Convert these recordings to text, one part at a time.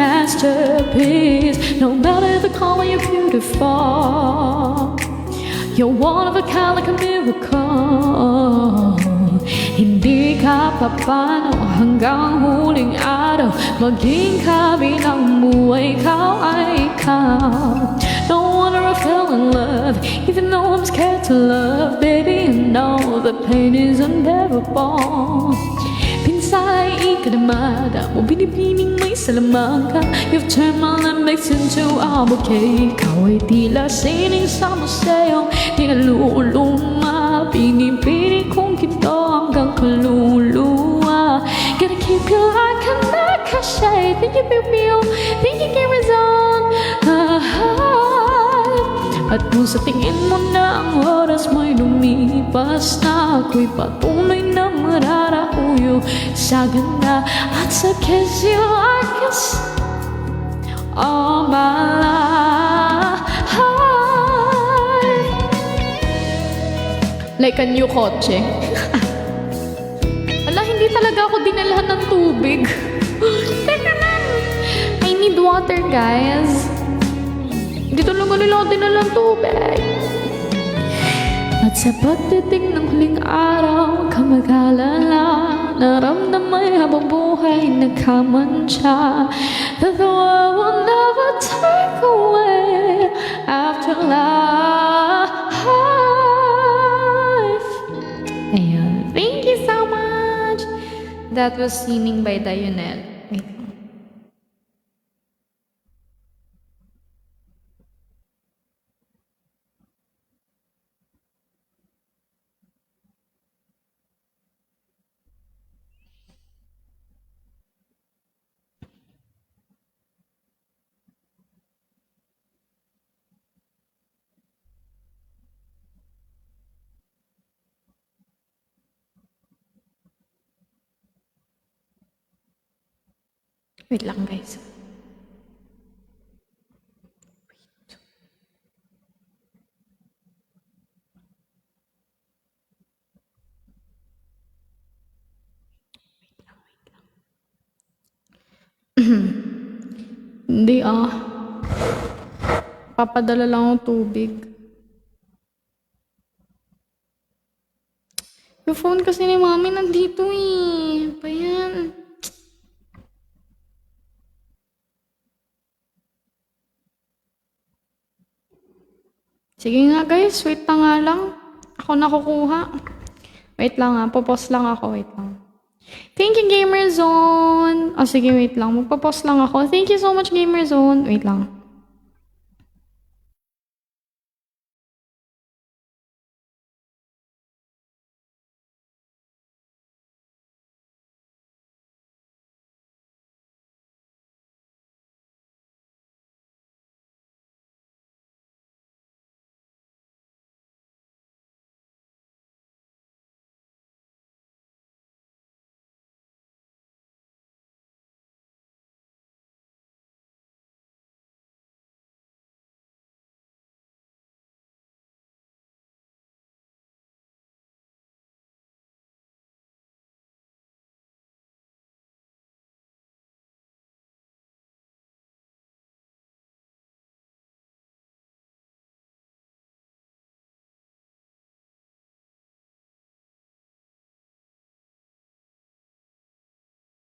masterpiece. No matter the color, you're beautiful. You're one of a kind, like a miracle. Hindi ka papano hanggang huling araw. Maging kabilang mo ay ikaw ay ikaw. No wonder I fell in love, even though I'm scared to love. Baby, I know the pain is unbearable. Pinsay ikadamada mo, binibining may salamang ka. You've turned my limits into a bouquet. Ikaw ay tila sining sa museo. Di naluluma, pinipinig kong kito hanggang kaluluwa. Gonna keep you like a nakashay. Think you feel me, think you can resolve. At kung sa tingin mo na ang oras mo'y lumipas na, ako'y patunay na mararauyo sa ganda at sa kiss you I kiss all my life. Like a new kotse. Wala, hindi talaga ako dinalahan ng tubig. Teka lang, I need water, guys. Hindi talaga nila ako dinalang tubig. At sa pagdating ng huling araw, huwag ka mag-alala. Naramdamay habang buhay nagkamantsa. That the world will never take away after life. Ayun. Thank you so much. That was singing by Dionel. Wait. Wait lang, guys. Hindi papadala lang ng tubig. Yung phone kasi ni mami nandito eh. Pa yan. Sige nga guys, wait na nga lang. Ako nakukuha. Wait lang popos lang ako, wait lang. Thank you, Gamerzone. Sige, wait lang. Magpa-pause lang ako. Thank you so much, Gamerzone. Wait lang.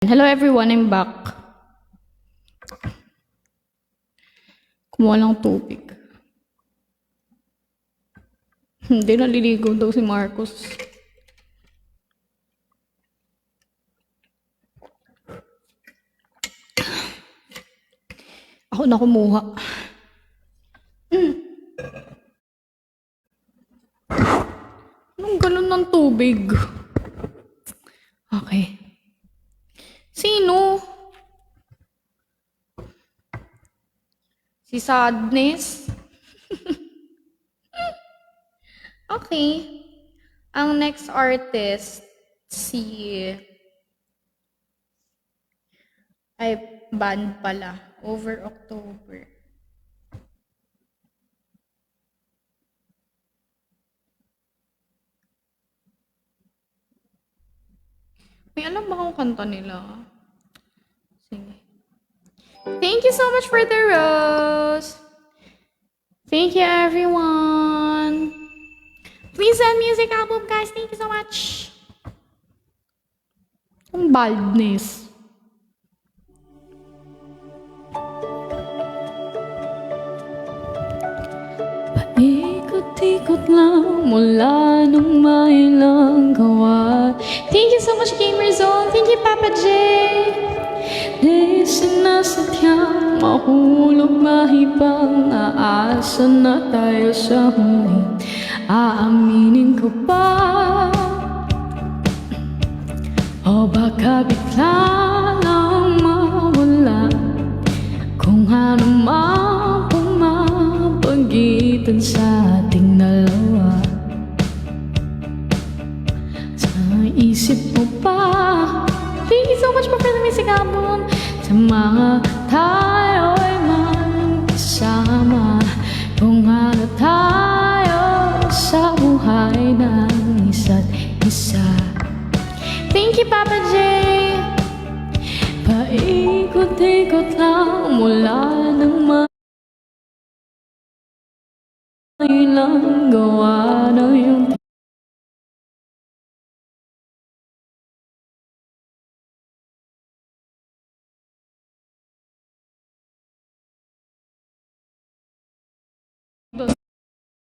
Hello everyone, I'm back. Kumuha lang tubig. Hindi naliligo daw si Marcos. Ako na kumuha. Anong galon ng tubig? Okay. Sino? Si Sadness? Okay. Ang next artist, ay band pala. Over October. May alam ba akong kanta nila? Sige. Thank you so much for the rose. Thank you, everyone. Please send music album, guys. Thank you so much. Ang baldness. Paikot-ikot lang mula nung mailang gawa. Thank you so much, Gamerzone. Thank you, Papa J. Di sinasadyang mahulog mahibang, aasa na tayo sa huli. Aaminin ko ba? O baka bigla lang mawala kung ano man pumapagitan sa ating dalawa. Sa isip mo ba? Thank you so much for the music album. Sa mga tayo'y magkasama, kung ano tayo sa buhay ng isa't isa. Thank you, Papa J. Paikot-ikot lang mula ng mailang gawa ng iyong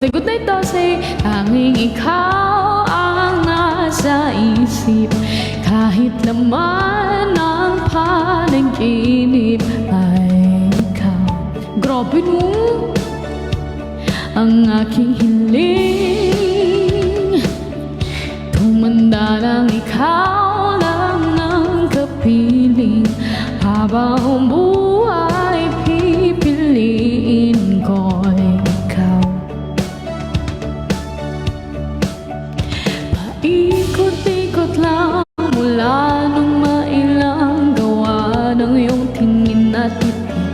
Good night, Dose. Tanging ikaw ang nasa isip, kahit laman ng panaginip ay ikaw. Grabe mo ang aking hiling, tumanda lang ikaw lang ng kapiling. Habang buhay pipiliin ko ikaw. Paikot-ikot lang mula nung mailang gawa ng iyong tingin at ngiti.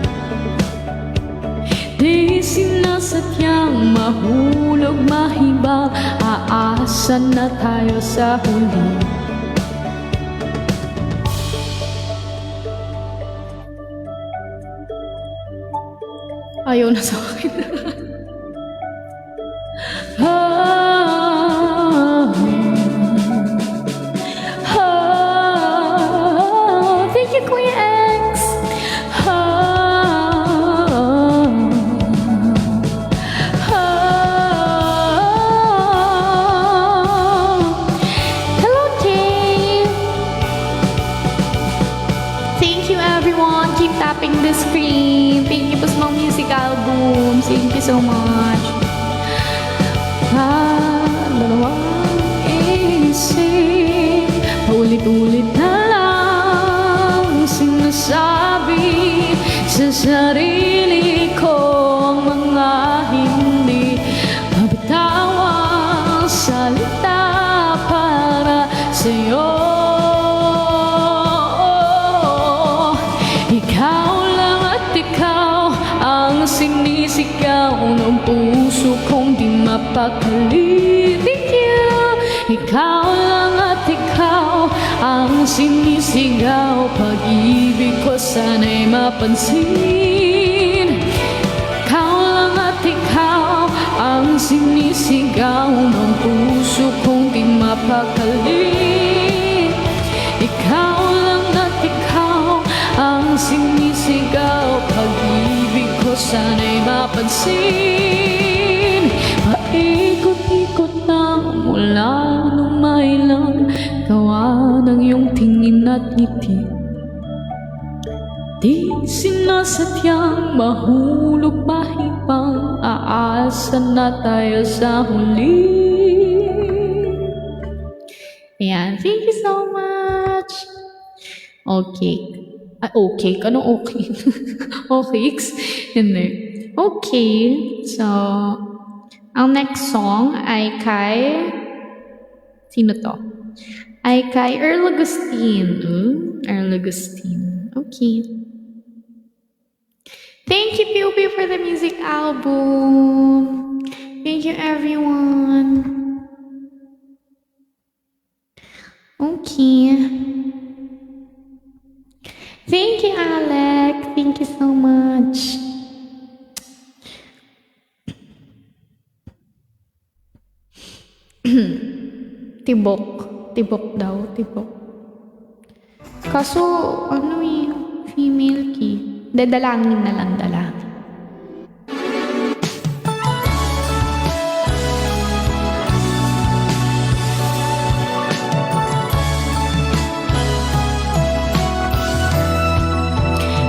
Di sinasadyang mahulog mahibang, aasa na tayo sa huli. Ayaw na sa akin. Thank you, Kuya X. Hello, Kay. Thank you, everyone. Keep tapping the screen. Thank you po sa mga music albums. Thank you so much. Dalawang isip, paulit-ulit na lang sinasabi sa sarili ko ang mga hindi mabitawang salita para sa'yo. Ikaw lang at ikaw ang sinisigaw ng puso kong di mapakali. Thank you. Ikaw lang at ikaw ang sinisigaw, pag-ibig ko sana'y mapansin. Ikaw lang at ikaw ang sinisigaw ng puso kong di mapakali. Ikaw lang at ikaw ang sinisigaw, pag-ibig ko sana'y mapansin. Paikot-ikot na mula nung mailang gawa ng iyong tingin at ngiti. Di sinasadyang mahulog mahibang, aasa na tayo sa huli. Ayan, thank you so much. Okay. Okay. Anong okay? Okay. Hindi. Okay. So, ang next song ay kay... Sino to? Ay kay Earl Agustin. Earl Agustin. Okay. Thank you, Pew Pew, for the music album. Thank you, everyone. Okay. Thank you, Alex. Thank you so much. Tibok. Tibok daw. Tibok. Kaso, ano eh, female key. Dadalangin na lang, dalangin.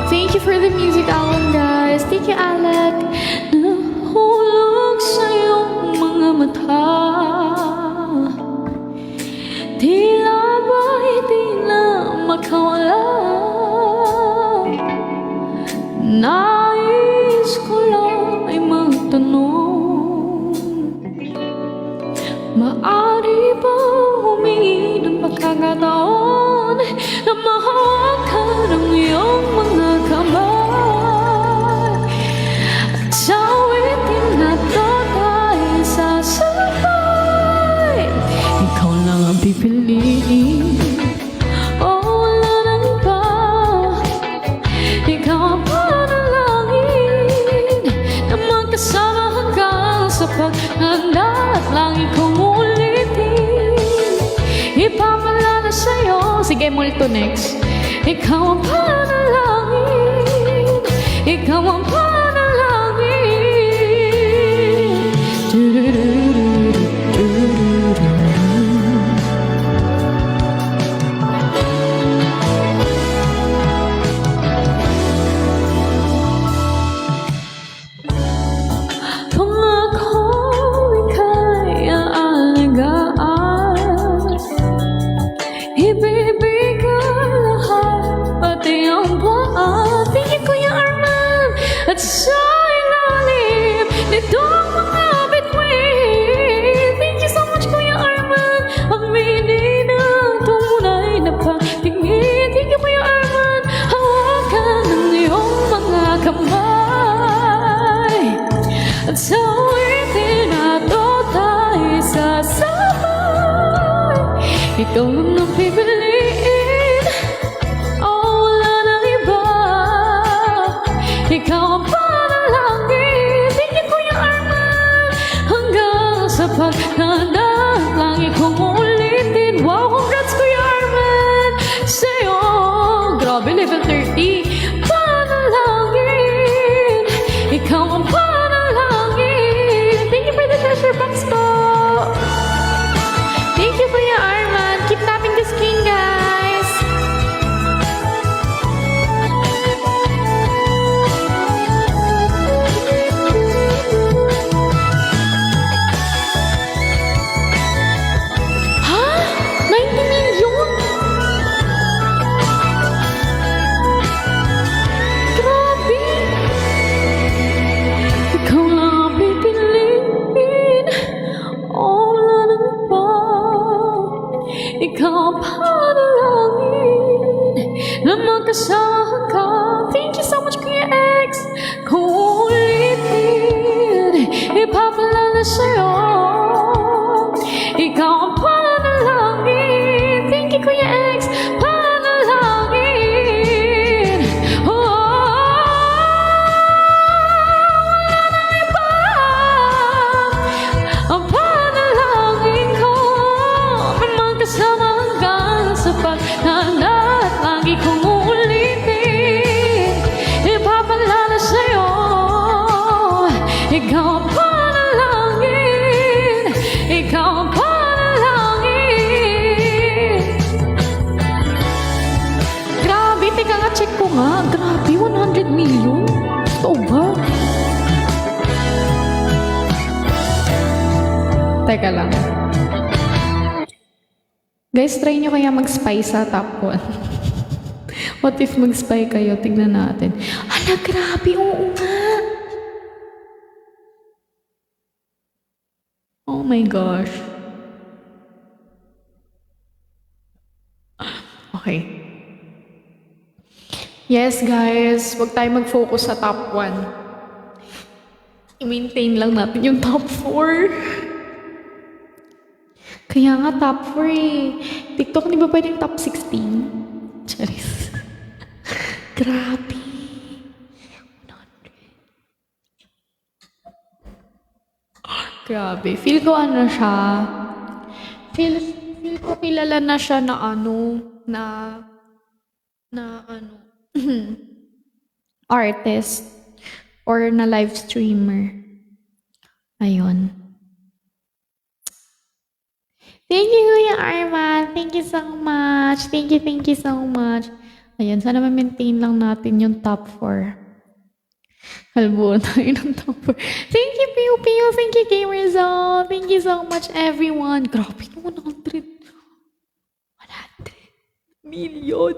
Thank you for the music album, guys. Thank you, Alec. Nahulog sa iyong mga mata. Tila ba'y di na makawala. Nais ko lang ay magtanong, maaari ba humingi ng pagkakataon na mahawakan ang iyong mga kamay at sawitin na to tayo sasabay. Ikaw lang ang pipiliin, oh wala nang iba. Ikaw ang panalangin na magkasama hanggang sa paghanda at langit kong ulitin. Ipapalala sa'yo, sige multo next. Ikaw ang panalangin, ikaw ang panalangin. Pangako ika'y aalagaan, ibibigay lahat, pati ang buwan. Tingin ko yung Arman at sa ilalim nitong mga bituin. Thank you so much, Kuya Arman. Aminin ang tunay na pagtingin. Thank you, Kuya Arman. Hawakan ang iyong mga kamay at sawitin nato tayo sasabay. Ikaw lang ang pipiliin, oh wala nang iba. Ikaw ang panalangin, tingin ko yung Arman, hanggang sa paghanda at langit kong ulitin. Wow, congrats Kuya Arman sa'yo. Grabe, level 30. Panalangin, ikaw ang panalangin. Thank you for the treasure box po. Thank you Kuya Arman. Keep tapping the screen, guys. Ha? 90 million? Grabe! Ikaw lang ang pipiliin, oh wala nang iba. Ikaw ang panalangin na magkasama ka. Thank you so much, Kuya X. Kung ulitin, ipapalala sa'yo. Ikaw ang panalangin. Thank you, Kuya X. Panalangin. Wala nang iba. Ang panalangin ko ay magkasama hanggang sa paghanda at lagi kong uulitin. Ipapalala sa'yo, ikaw ang panalangin, ikaw ang panalangin. Grabe, teka nga, check ko nga. Grabe, 100 million? Totoo ba? Teka lang. Guys, try nyo kaya mag-spy sa top 1. What if mag-spy kayo? Tignan natin. Hala, grabe. Oo nga. Oh my gosh. Okay. Yes, guys. Huwag tayo mag-focus sa top 1. I-maintain lang natin yung top 4. Kaya nga top 4 eh. TikTok, di ba pwedeng top 16? Charis. Grabe. Grabe. Feel ko ano siya. Feel, feel ko kilala na siya na ano, na ano, artist or na live streamer. Ayun. Thank you, Kuya Arman. Thank you so much. Thank you so much. Ayun, sana ma-maintain lang natin yung top 4. Kalbo tayo ng top 4. Thank you, Piu Piu. Thank you, Gamerzone. Thank you so much, everyone. Grabe, 100 million.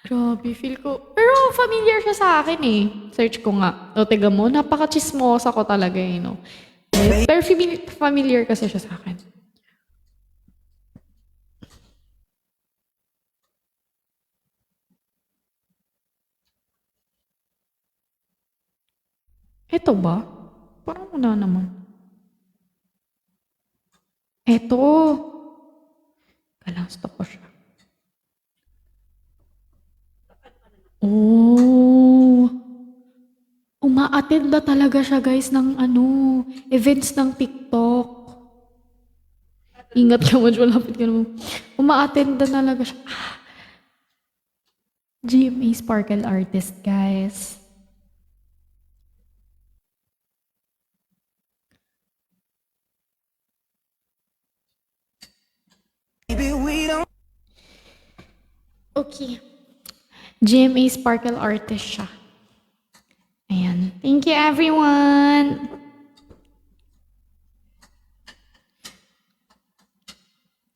Grabe, feel ko. Pero familiar siya sa akin eh. Search ko nga. O, tiga mo, napaka-chismosa ko talaga eh, no? Pero familiar kasi siya sa akin. Eto ba? Parang wala naman. Eto. Kailangan stop ko siya. Oh. Uma-attend na talaga siya guys ng ano, events ng TikTok. Ingat ka mo, lapit ka naman. Uma-attend na talaga siya. GMA Sparkle Artist, guys. Okay. GMA Sparkle Artist siya. Ayan. Thank you, everyone!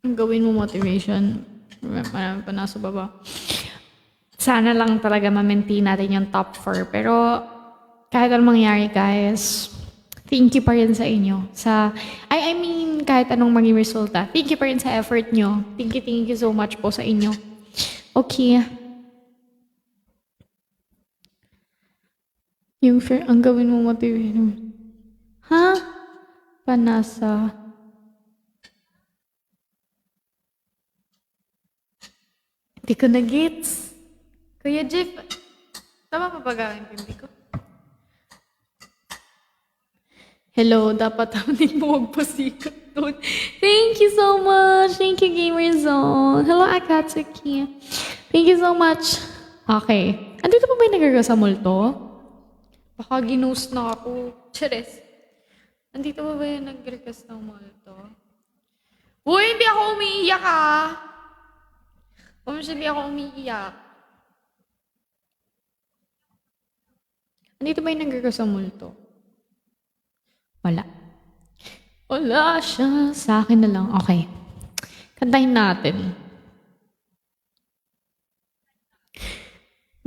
Ang gawin mo motivation. Marami pa nasa baba. Sana lang talaga ma-maintain natin yung top 4. Pero kahit anong mangyari, guys, thank you pa rin sa inyo. I mean, kahit anong maging resulta, thank you pa rin sa effort nyo. Thank you so much po sa inyo. Okay. Yung ang gawin mo motivation. Ha? Panasa. Hindi ko na-gets. Kuya Jeff, tama pa ba gawin ko? Hello, dapat hindi mo magpasikat doon. Thank you so much. Thank you, Gamerzone. Hello, Akatsuki. Thank you so much. Okay. Andito pa ba yung nagagawa sa multo? Baka ginost na ako. Cheres. Andito pa ba yung nag-request ng multo? Uy, hindi ako umiiyak ah! Hindi ako umiiyak. Andito ba yung nag-request ng multo? Wala. Wala siya. Sa akin na lang. Okay. Kantahin natin.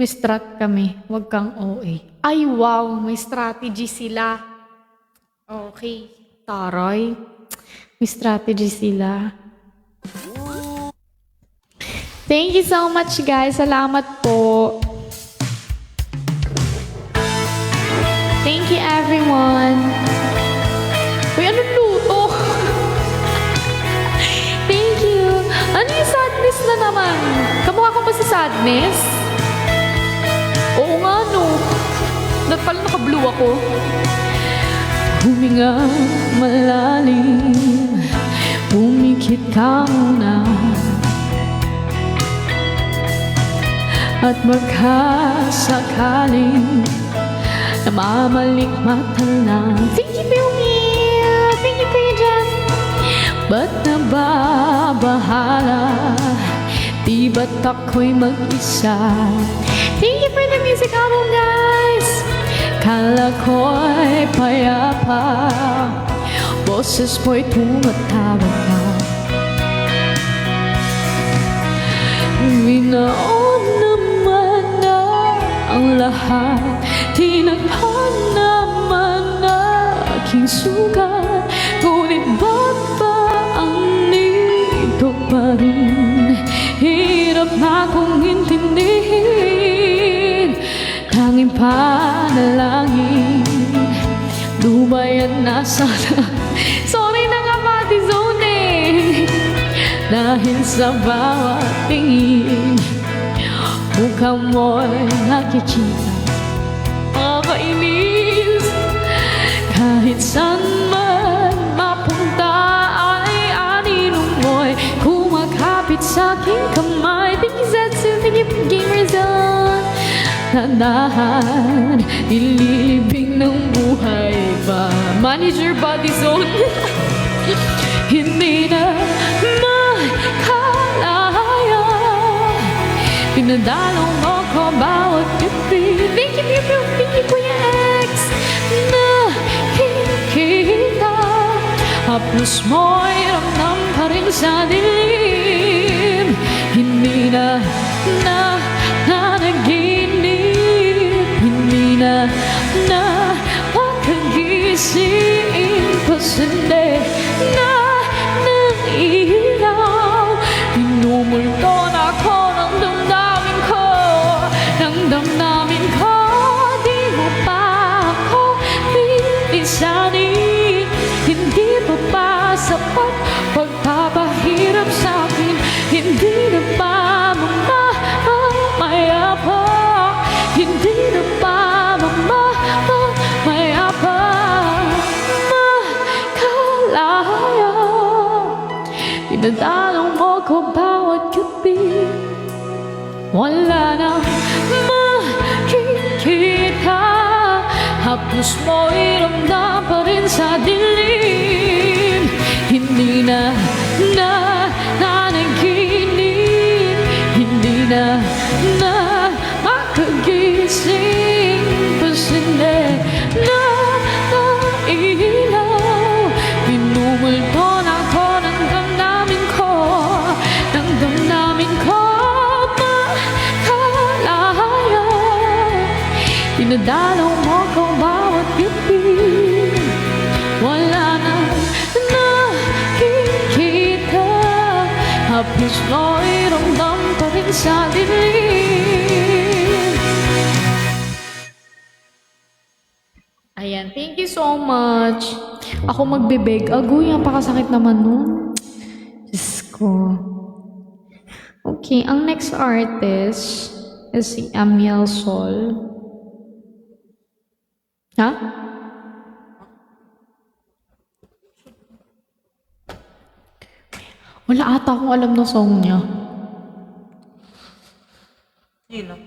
May strat kami. Huwag kang OA. Ay, wow. May strategy sila. Okay. Taray. May strategy sila. Thank you so much, guys. Salamat po. Thank you, everyone. Uy, anong luto? Thank you. Ano yung sadness na naman? Kamukha ko ba sa sadness? Oo nga, no. Dapat pala naka-blue ako. Huminga malalim, pumikit ka muna, at magkasakaling namamalikmata lang. Thank you, Pilmir! Thank you, Kuya Jan! Ba't nababahala? Di ba't ako'y mag-isa? Thank you for the music album, guys! Kala ko'y payapa, boses mo'y tumatawag na. Binaon naman na ang lahat, tinagpan naman na aking sugat, ngunit ba't ba ang nito pa rin? Hirap na kong intindihin, tanging panalangin, lumayan na sana. Sorry na nga, Pati Zone, dahil sa bawat tingin, mukha mo'y nakikita. Nakakainis, Kahit saan man mapunta ay aninong mo'y kumakapit sa aking kamay. Thank you, Zetsu. Thank you, Gamerzone. Tandaan, ililibing ng buhay pa. Manager Body Zone. Hindi na makalaya. Pinadalo mo ko bawat gabi. Thank you, Kuya X. Nakikita, haplos mo'y ramdam pa rin sa dilim. Hindi na nanaginip. Hindi na makagising. Pasende na ilaw. Pinumulto na ako ng damdamin ko. Ng damdamin ko. Di mo pa ako pilisanin. Hindi pa ba sapat pagpapahirap sa'kin? Hindi na ba mamayabang? Hindi na ba mamayabang? Makalaya. Pinadalo mo ko bawat gabi. Wala na makikita. Hapos mo'y ramdam pa rin sa dilim. Hindi na nanaginip. Hindi na makagising. Pasinde na ilaw. Pinumulto na ako ng damdamin ko. Ng damdamin ko makalaya. Pinadalaw mo ko bawat gabi. Wala na nakikita. Hapos mo'y ramdam pa rin sa dilim. Ayan, thank you so much. Ako magbibig. Agoy, ang pakasakit naman nun. Diyos ko. Okay, ang next artist is si Amiel Sol. Ha? Wala ata akong alam na song niya. Sino?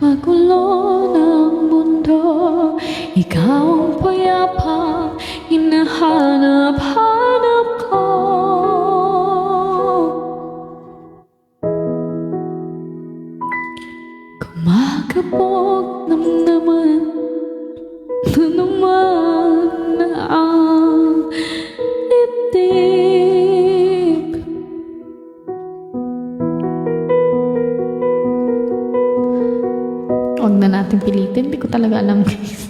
Magulo ng mundo, ikaw ang payapa, hinahanap-hanap ko. Kumakabog namnaman na naman ang dibdib. Huwag na natin pilitin. Hindi ko talaga alam, guys.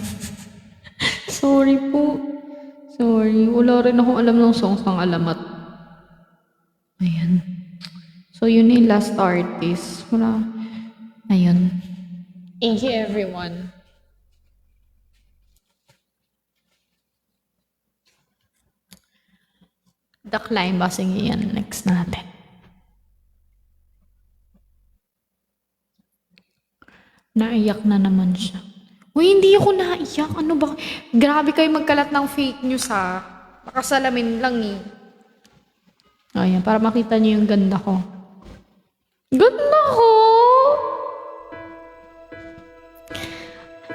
Sorry po. Sorry. Wala rin akong alam ng songs ng alamat. Ayan. So, yun yung last artist. Wala. Ayun. Thank you, everyone. The Climb. Basing yan. Next natin. Naiyak na naman siya. Uy, hindi ako naiyak. Ano ba? Grabe kayo magkalat ng fake news, ha? Baka salamin lang, eh. Ayan, para makita niyo yung ganda ko. Ganda ko!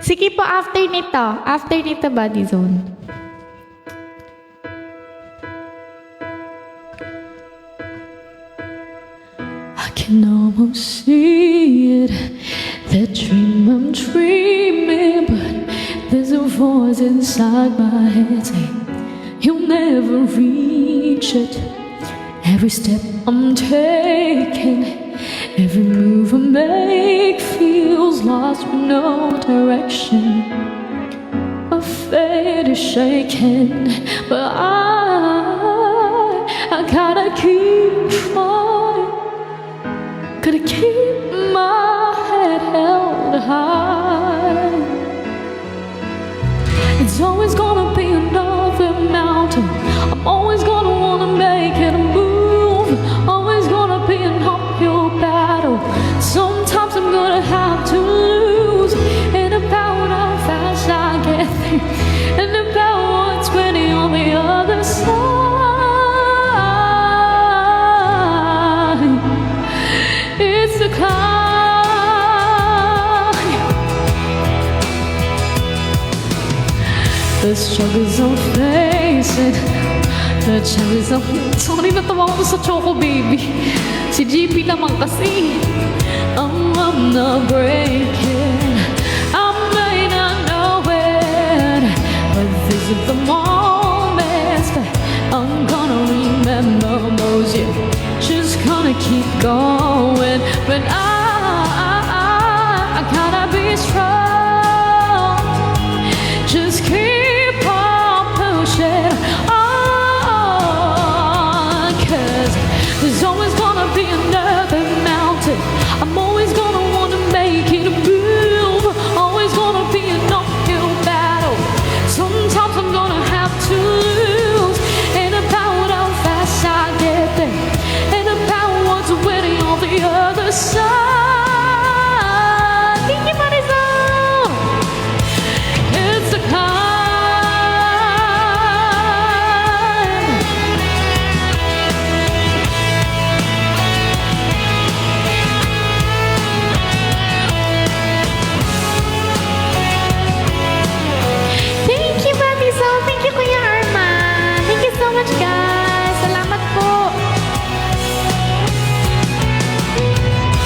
Sige po, after nito. After nito, Body Zone. I can almost see it. That dream I'm dreaming, but there's a voice inside my head saying you'll never reach it. Every step I'm taking, every move I make feels lost with no direction. My fate is shaking, but I gotta keep trying, gotta keep always gonna wanna make it a move. Always gonna be an uphill battle. Sometimes I'm gonna have to lose. And about how fast I get there. And about what's waiting on the other side. It's the climb. The struggles I'm facing, the challenges I'm... Sorry, natawa ko sa Choco Baby. Si GP naman kasi. I'm not breaking, I may not know it, but this is the moments that I'm gonna remember most. Yeah, just gonna keep going, but I gotta be strong. Just keep on pushing on, 'cause there's always gonna be another mountain. I'm always gonna wanna make it move. Always gonna be an uphill battle. Sometimes I'm gonna have to lose. And about how fast I get there. And about what's waiting on the other side. Thank you, Madison. It's a climb. Thank you, Madison. Thank you, Kuya Arman. Thank you so much, guys. Salamat po.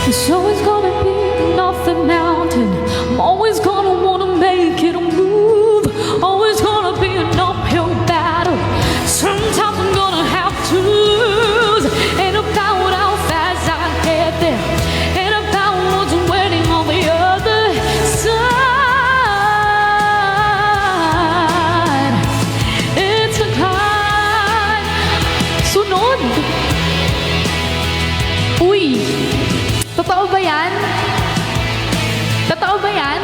There's always gonna be another mountain. I'm always gonna wanna make it a move. Always gonna be an uphill battle. Sometimes I'm gonna have to lose. And about how fast I get there. And about what's waiting on the other side. It's a climb. Sunod. Uy. Totoo ba yan? Totoo ba yan?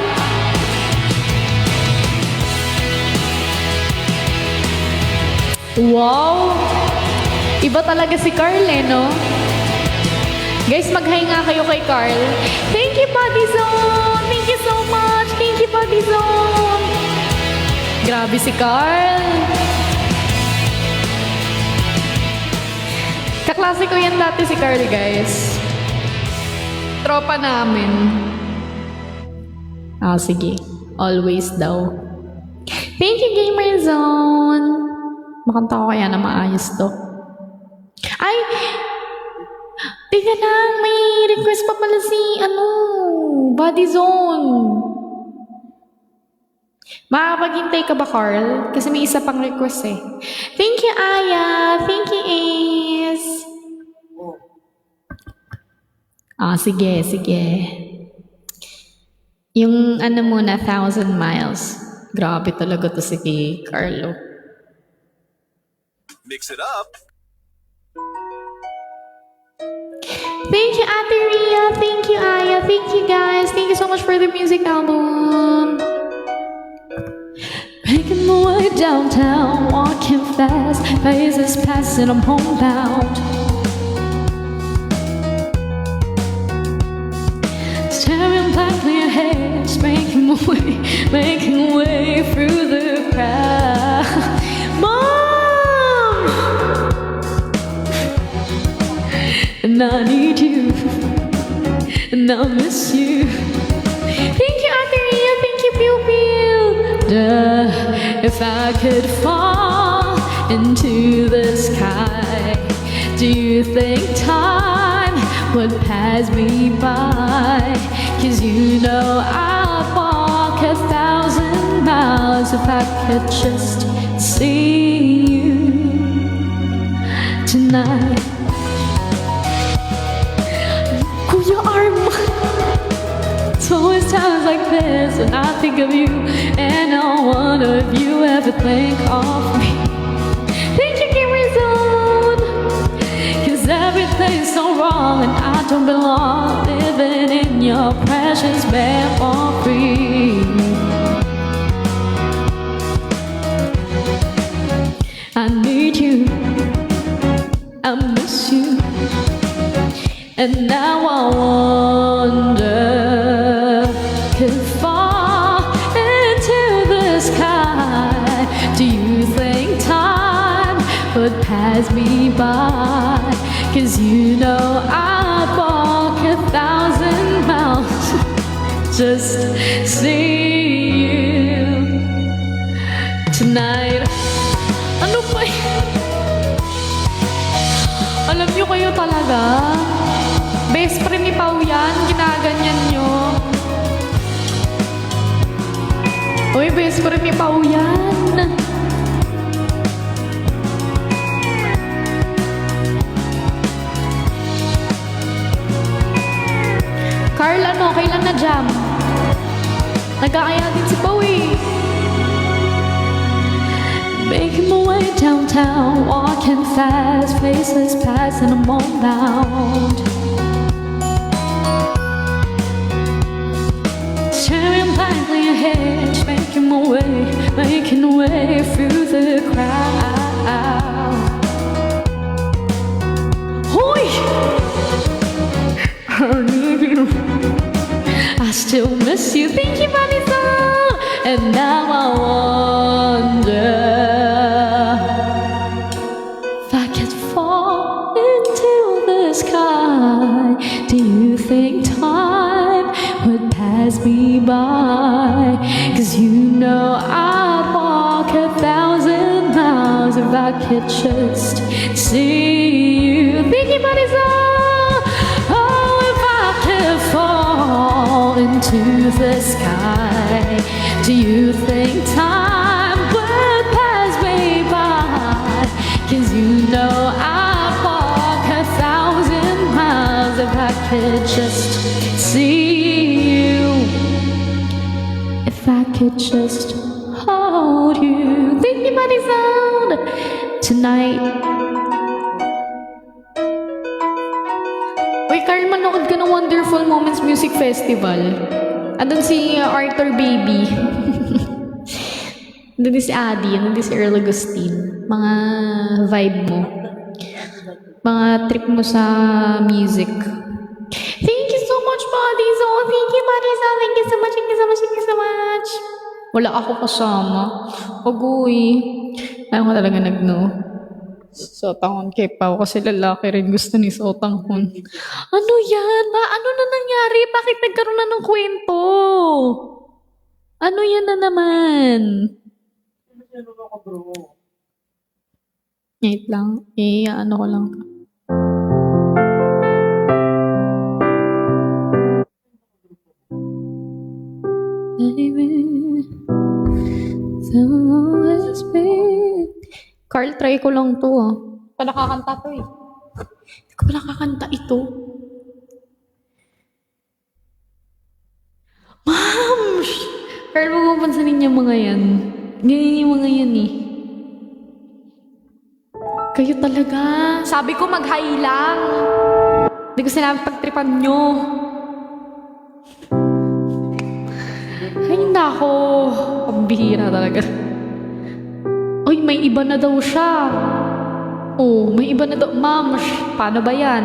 Wow! Iba talaga si Carl no? Guys, mag-hi nga kayo kay Carl. Thank you, Buddy Zone! Thank you so much! Thank you, Buddy Zone! Grabe si Carl! Kaklase ko yan dati si Carl, guys. Tropa namin. Sige. Always daw. Thank you, Gamer Zone. Makanta ko kaya na maayos to. Ay! Teka lang, may request pa pala si, Body Zone. Makapaghintay ka ba, Carl? Kasi may isa pang request eh. Thank you, Aya. Thank you, Ace. Sige. Yung muna, 1,000 miles. Grabe talaga to si Carlo. Mix it up. Thank you, Ate Ria. Thank you, Aya. Thank you, guys. Thank you so much for the music album. Making my way downtown, walking fast, faces passing, I'm homebound. Staring blankly ahead, making way through the crowd. Mom! And I need you, and I miss you. Thank you, Andrea. Thank you, Pew Pew. If I could fall into the sky, do you think time would pass me by? 'Cause you know I'd walk 1,000 miles if I could just see you tonight. Kuya Arma, it's always times like this when I think of you, and not one of you ever think of me. Thank you, Gamer Zone. 'Cause everything's so wrong and I don't belong living in your precious memory. I need you, I miss you, and now I wonder if far into the sky do you think time would pass me by? 'Cause you know I'd walk 1,000 miles just see you tonight. Ano ba yan? Alam niyo kayo talaga? Best friend ni Pao yan, ginaganyan niyo. Uy, best friend ni Pao yan. Carl, ano, kailan na jam? Nagkakaya din si Pao eh. Making my way downtown, walking fast, faceless past and I'm all bound. Staring blankly ahead, making my way through the crowd. Hoy! I need you. I still miss you, thank you, Vanessa. And now I wonder if I could fall into the sky. Do you think time would pass me by? 'Cause you know I'd walk 1,000 miles if I could just see you. Thank you, Vanessa. Oh, if I could fall into the sky, do you think time would pass me by? 'Cause you know I'd walk 1,000 miles if I could just see you. If I could just hold you. Thank you, Money Sound. Tonight. Uy, Carl, manood ka ng Wonderful Moments Music Festival. Andun si Arthur Baby. Andun din si Adi. Andun din si Earl Agustin. Mga vibe mo. Mga trip mo sa music. Thank you so much, Buddy. So, thank you, Buddy. So, thank you so much. Thank you so much. Thank you so much. Wala ako kasama. Pag-uwi. Ayaw ko talaga nag-no. Sotanghon kay Pao kasi lalaki rin gusto ni Sotanghon. Ano yan? Ano na nangyari? Bakit nagkaroon na ng kwento? Ano yan na naman? Wait lang. Ano ko lang. Baby, there'll always be. Carl, try ko lang to ah. Pa nakakanta to eh. Hindi ko pa nakakanta ito. Ma'am! Carl, huwag mo pansinin yung mga yan. Ganyan yung mga yan eh. Kayo talaga. Sabi ko mag-hi lang. Hindi ko sinabi pagtripan nyo. Ay, nako. Pambihira talaga. Uy, may iba na daw siya. Oh, may iba na daw. Ma'am, paano ba yan?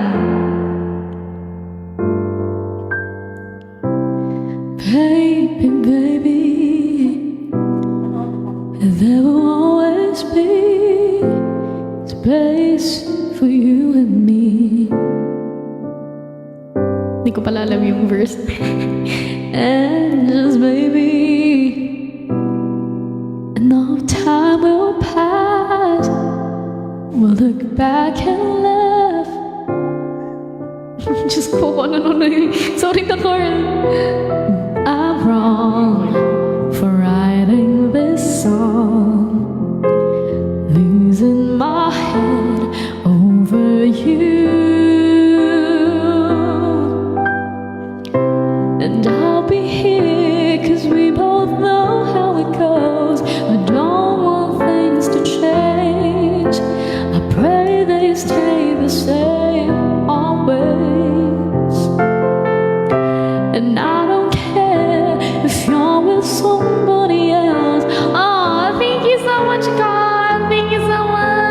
Baby, baby, there will always be space for you and me. Hindi ko pala alam yung verse. And just maybe enough time will pass. We'll look back and laugh. Just ko ano sorry na, Carl. I'm wrong for writing this song, losing my head over you. And I'll be here 'cause we both know how it goes. I don't want things to change. I pray they stay the same always. And I don't care if you're with somebody else. Oh, thank you so much, God. Thank you so much.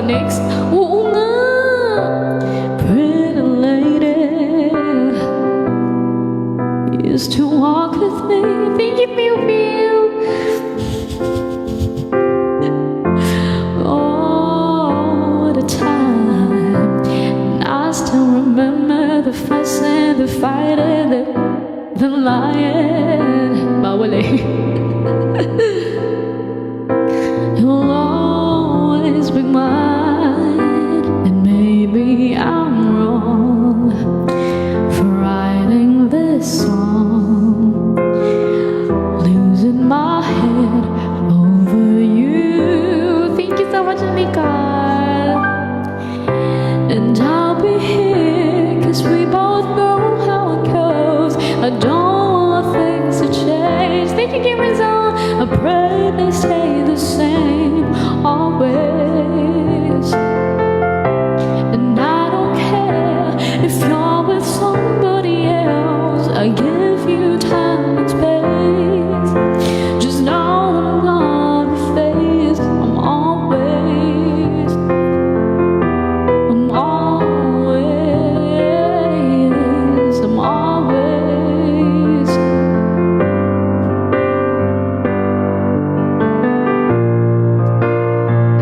Phonics? Oo nga! Pretty lady used to walk with me. Thank you, Pew Pew! All the time. And I still remember the fuss and the fight and the lying. Bawal eh. You'll always be mine, and maybe I'm wrong for writing this song, losing my head over you. Thank you so much, Nicole. And I'll be here 'cause we both know how it goes. I don't want things to change. Thank you, Cameron Zone. I pray they stay the same always. And I don't care if you're with somebody else. I give you time and space. Just know I'm gonna face. I'm always.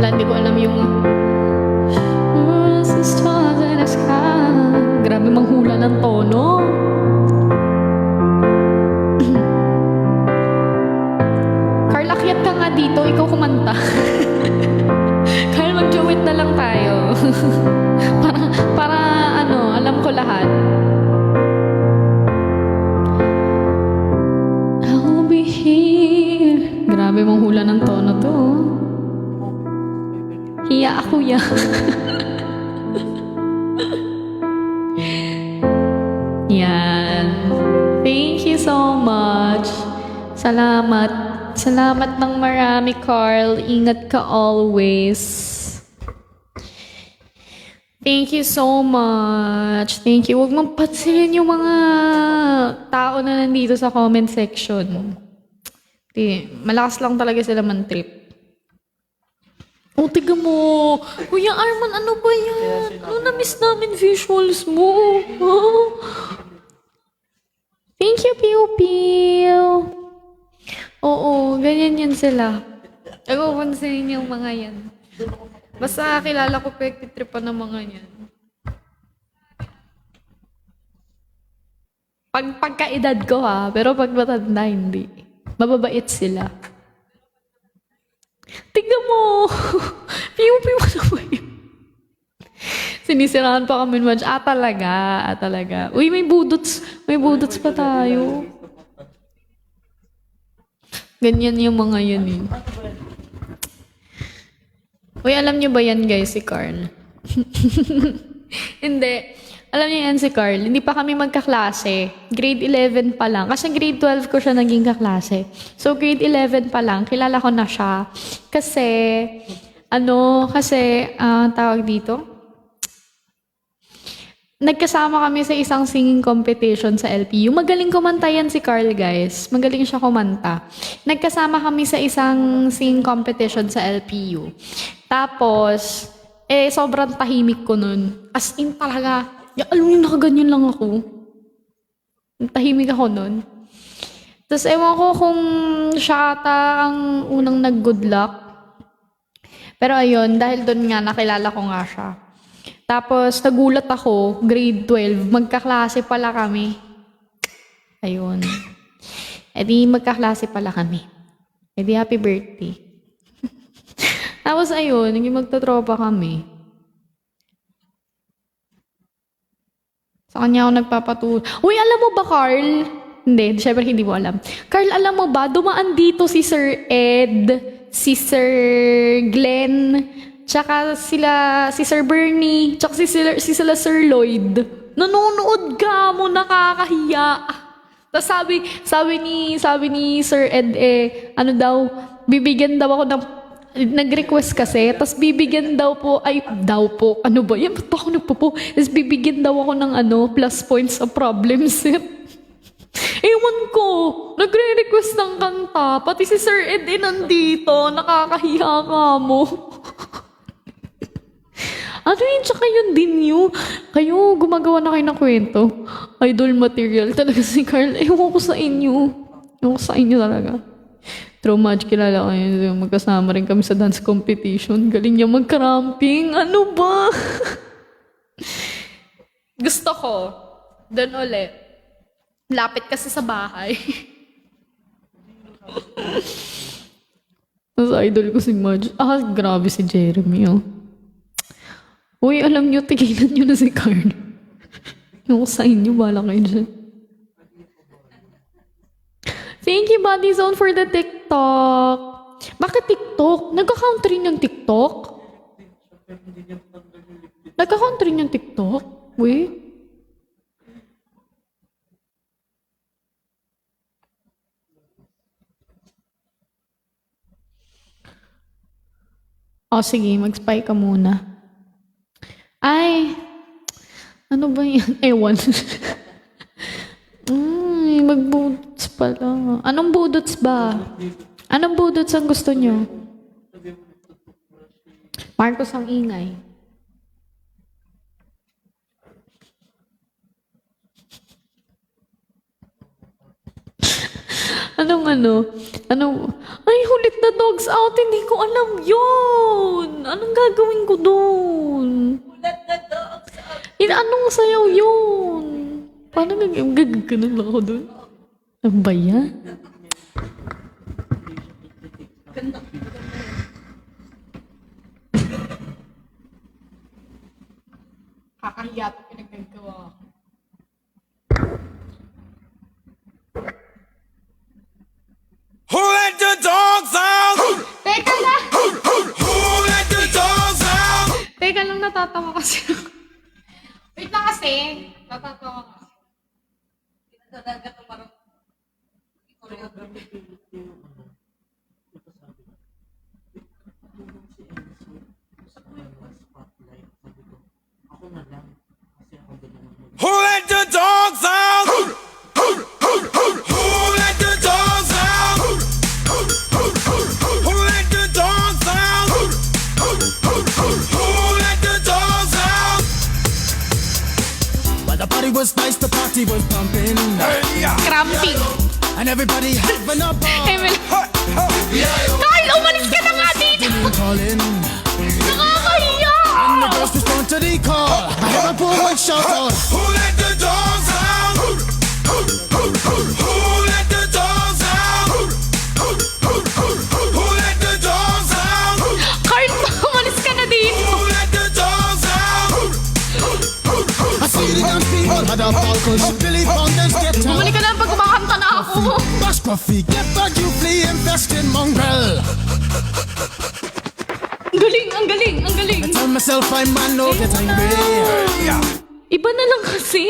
Wala, hindi ko alam yung the stars in the sky. Grabe manghula ng tono. Carl, akyat ka nga dito. Ikaw kumanta. Carl, mag-duet na lang tayo. para ano, alam ko lahat. I'll be here. Grabe manghula ng tono to. Hiya ako ya. Yan. Thank you so much. Salamat. Salamat ng marami, Carl. Ingat ka always. Thank you so much. Thank you. Huwag mong pansinin yung mga tao na nandito sa comment section. Malakas lang talaga sila man-trip. Oh, tiga mo. Kuya Arman, ano ba yan? Ano na-miss namin visuals mo? Huh? Thank you, Pew Pew. Oo, ganyan yan sila. Ako, pansinin yung mga yan. Basta kilala ko pektitripan ng mga yan. Pagkaedad ko ha, pero pag matanda, hindi. Mababait sila. Tignan mo! Piu-piu mo na ba yun? Sinisirahan pa kami much. Talaga. Talaga. Uy, may budots. May budots pa tayo. Ganyan yung mga yan eh. Uy, alam niyo ba yan guys, si Carl? Hindi. Alam niyo yan si Carl. Hindi pa kami magkaklase. Grade 11 pa lang. Kasi grade 12 ko siya naging kaklase. So, grade 11 pa lang. Kilala ko na siya. Kasi, tawag dito? Nagkasama kami sa isang singing competition sa LPU. Magaling kumanta yan si Carl, guys. Magaling siya kumanta. Nagkasama kami sa isang singing competition sa LPU. Tapos, sobrang tahimik ko nun. As in talaga, alam niyo, nakaganyan lang ako. Tahimik ako nun. Tapos, ewan ko kung siya ata ang unang nag-good luck. Pero ayun, dahil doon nga, nakilala ko nga siya. Tapos, nagulat ako, grade 12, magkaklase pala kami. Ayun. E di, magkaklase pala kami. E di, happy birthday. Tapos, ayun, naging magtatropa kami. Sa kanya ako nagpapatuloy. Uy, alam mo ba, Carl? Hindi, syempre hindi mo alam. Carl, alam mo ba, dumaan dito si Sir Ed, si Sir Glenn, tsaka si Sir Bernie, tsaka si Sir Lloyd. Nanonood ka mo, nakakahiya. Tapos sabi ni Sir Ed, bibigyan daw ako ng, nag-request kasi, tapos bibigyan daw po, ano ba yan? Ba't ba ako nagpo? Tapos bibigyan daw ako ng plus points sa problem set. Ewan ko, nagre-request ng kanta, pati si Sir Ed nandito, nakakahiya ka mo. Ano yun, tsaka yun din yun. Kayo, gumagawa na kayo ng kwento. Idol material talaga si Carl. Ewan ko sa inyo. Ewan ko sa inyo talaga. True match, kilala ko yun. Magkasama rin kami sa dance competition. Galing niya mag-cramping. Ano ba? Gusto ko. Doon ulit. Lapit kasi sa bahay. Mas idol ko si Madge. Grabe si Jeremy, oh. Uy, alam nyo, tigilan nyo na si Carl. Yung sa inyo, bala kayo dyan. Thank you, Buddy Zone, for the TikTok. Bakit TikTok? Nagka-count rin yung TikTok? Nagka-count rin yung TikTok? Wait. Sige, mag-spy ka muna. Ay, ano ba yan? Ewan. Mag-budots pala. Anong budots ba? Anong budots ang gusto nyo? Marcos ang ingay. Anong, ay, hulit na dogs out. Hindi ko alam yun. Anong gagawin ko doon? Hulit na dogs out. Anong sayaw yun? Paano gagaganon ba ako doon? Ano ba yan? Kakahiya ito pinagagawa ko. Who let the dogs out? Teka lang! Who let the dogs out? Teka lang, natatawa kasi ako. Wait lang kasi. Natatawa ka. Talaga ito parang choreography. Who let the dogs out? Who let the dogs out? Who let the dogs out? Who let the dogs out? But the party was nice, the party was pumping. Cramping. And everybody having a ball. Emil. Carl, umalis ka na nga dito! Calling. Nakakahiya! And the girls respond to the call. I hear a woman shout out. Who let the dogs out? Who let the dogs out? Who let the dogs out? Carl, umalis ka na dito! Who let the dogs out? I see the young people had a ball cause Billy Fountains get out. Bumalik ka na pag kumakanta na ako! Bash coffee, get back you flea infested mongrel. Ang galing, ang galing, ang galing! I tell myself I'm man, no get angry. Iba na lang kasi.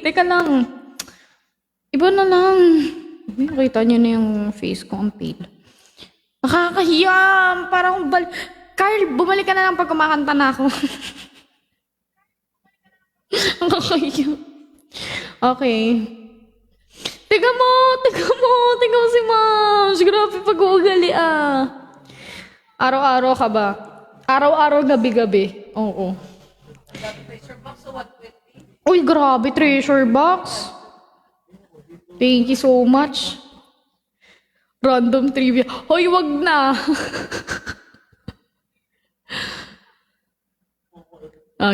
Teka lang. Iba na lang. Nakita niyo na yung face ko, ang pale. Nakakahiya. Parang Carl, bumalik ka na lang pag kumakanta na ako. Nakakahiya. Okay. Teka mo si Mams. Grabe pag-uugali Araw-araw ka ba? Araw-araw, gabi-gabi. Oo. Uy, grabe, treasure box. Thank you so much. Random trivia. Hoy, wag na.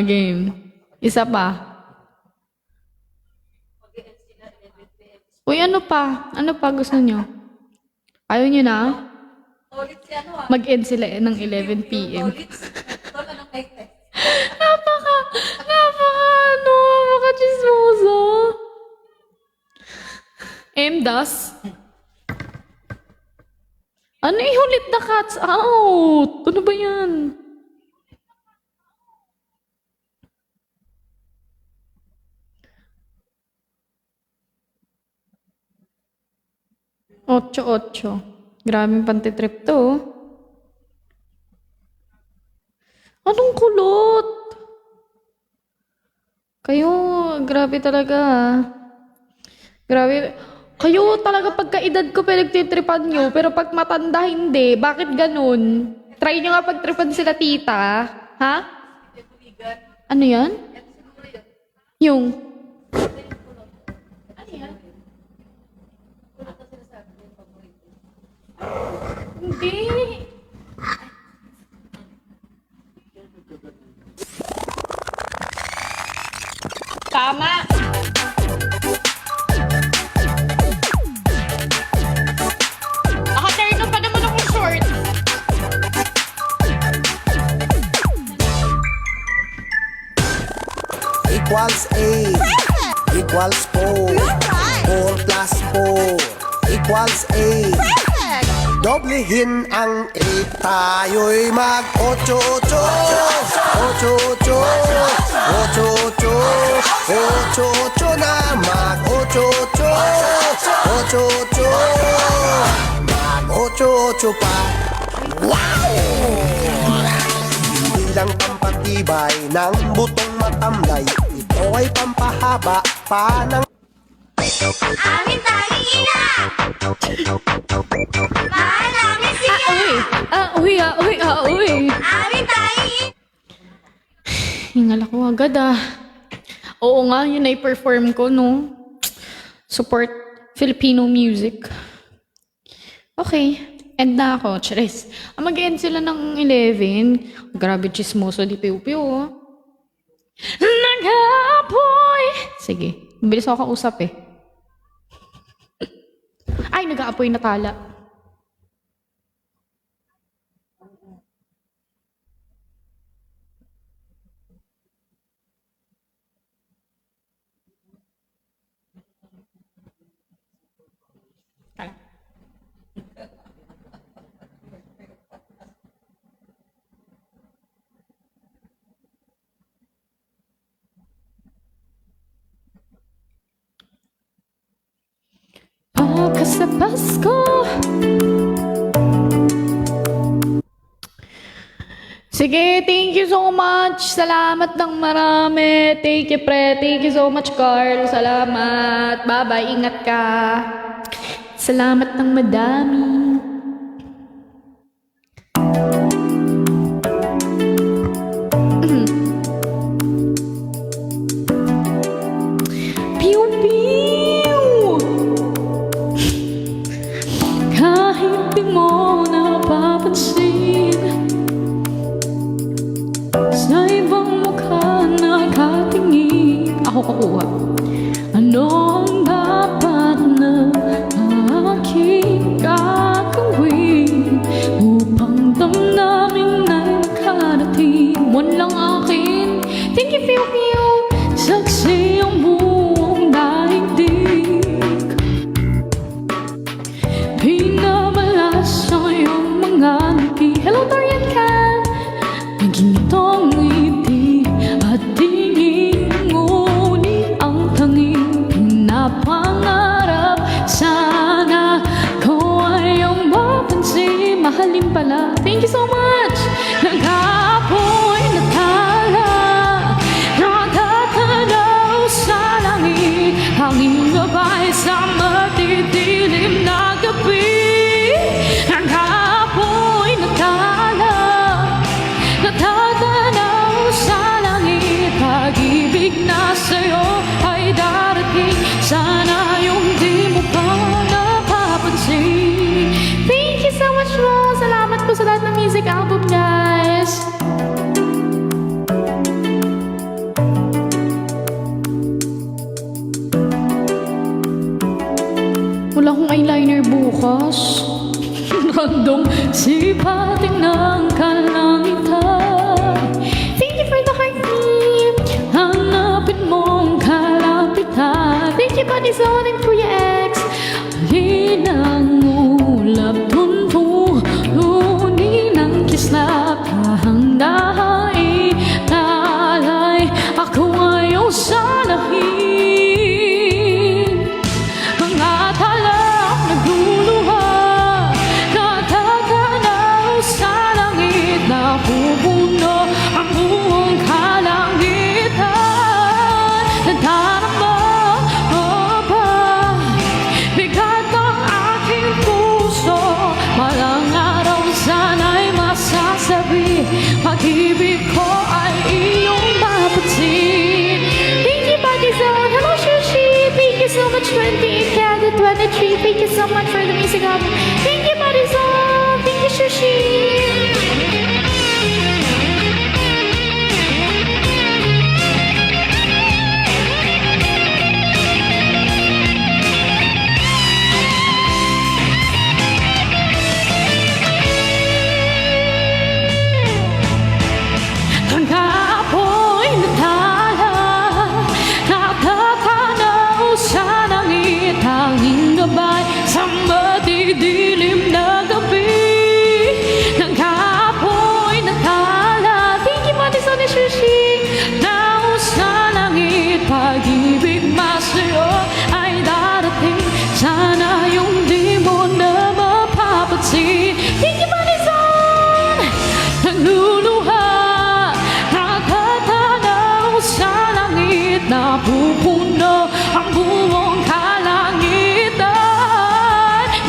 Game. Isa pa. Uy, ano pa? Ano pa gusto nyo? Ayaw nyo na? Mag-end sila ng 11 p.m. Napaka-chismosa. M-Das? Ano ihulit the cats out? Ano ba yan? Ocho. Grabing pantitrip to. Anong kulot? Kayo, grabe talaga. Grabe. Kayo talaga pagkaedad ko pinagtitripan nyo, pero pag matanda hindi. Bakit ganun? Try nyo nga pagtripan sila tita. Ha? Ano yan? Yung... Ano yan? Hindi. Tama. Naka-turn pa naman akong short. Equals 8 equals 4 4 plus 4 equals 8 Doblehin ang 8 tayo'y mag 8 8 8 8 8 8 8 8 na mag 8 8 8 8 mag 8 8 pa Wow! Hindi lang pampatibay ng butong matamlay ito ay pampahaba pa ng Amin tanging ina! Mahal namin siya! Uy. Amin tanging ina! Hingal ako agad Oo nga, yun ay perform ko, no? Support Filipino music. Okay, end na ako. Charis. Mag-end sila ng 11. Grabe chismoso di piu-piu, oh. Nag-aapoy! Sige, mabilis ako kausap eh. Ay, nag-aapoy na tala. Tala. Pagka sa Pasko Sige, thank you so much. Salamat ng marami. Thank you, pre. Thank you so much, Carl. Salamat. Bye-bye. Ingat ka. Salamat ng madami. Pew-pew! Kahit di mo napapansin sa ibang mukha nakatingin Ako kukuha Ano ang dapat na aking gagawin Upang damdamin ay makarating One lang akin Thank you, Pew Pew Saksi ang buong daigdig Pinamalas ang iyong mga ngiti Hello, Dorian Can Naging itong ngiti At tingin ngunit ang tanging pinapangarap Sana ko ay ang mapansin Mahalin pala Thank you so much Nag-aapoy na tala Natatanaw sa langit Hanging gabay sa matidilim na gabi Nag-aapoy na tala Natatanaw sa langit Pag-ibig na sa'yo ay darating Sana yung di mo pa napapansin Thank you so much po Salamat po sa lahat ng music album, guys Wala akong eyeliner bukas Random sipating ng kalangitan Thank you for the heart beat Hanapin mong kalapitan Thank you, Buddy Zone and Kuya X Linang ulap tuntunin ang kislap Dahan-dahan ilalay Ako ayaw sanahin Mga talak nagluluha Natatanaw sa langit Napupuno ang buong kalangitan Nadarama mo ba Bigat ng aking puso Malang araw sana'y masasabi Pag-ibig ko ay iyong mapansin Thank you, Marisol. Thank you, Sushi. Kahapon natala, nakakanaw sa langit, tanging gabay sa madidilim na gabi. Nang kahapon natala, thank you, Madison and Sushi. Naw sa langit, pag-ibig masa'yo ay darating. Sana yung di mo na mapapansin. Thank you, Madison. Nagluluha, nakatanaw sa langit, napupuno ang buong kalangitan.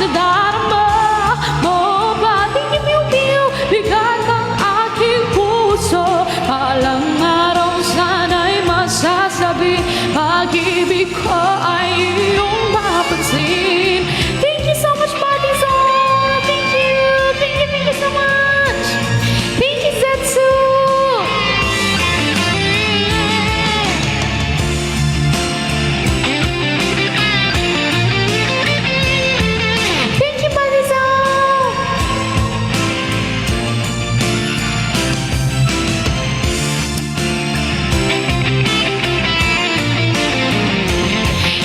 Nadarama mo ba? Tingin piw-piw, bigat ang aking puso. Palang araw sana'y masasabi, pag-ibig ko ay iyong mapansin. Thank you so much, Madison. Thank you so much. Thank you, Zetsu. Thank you, Madison.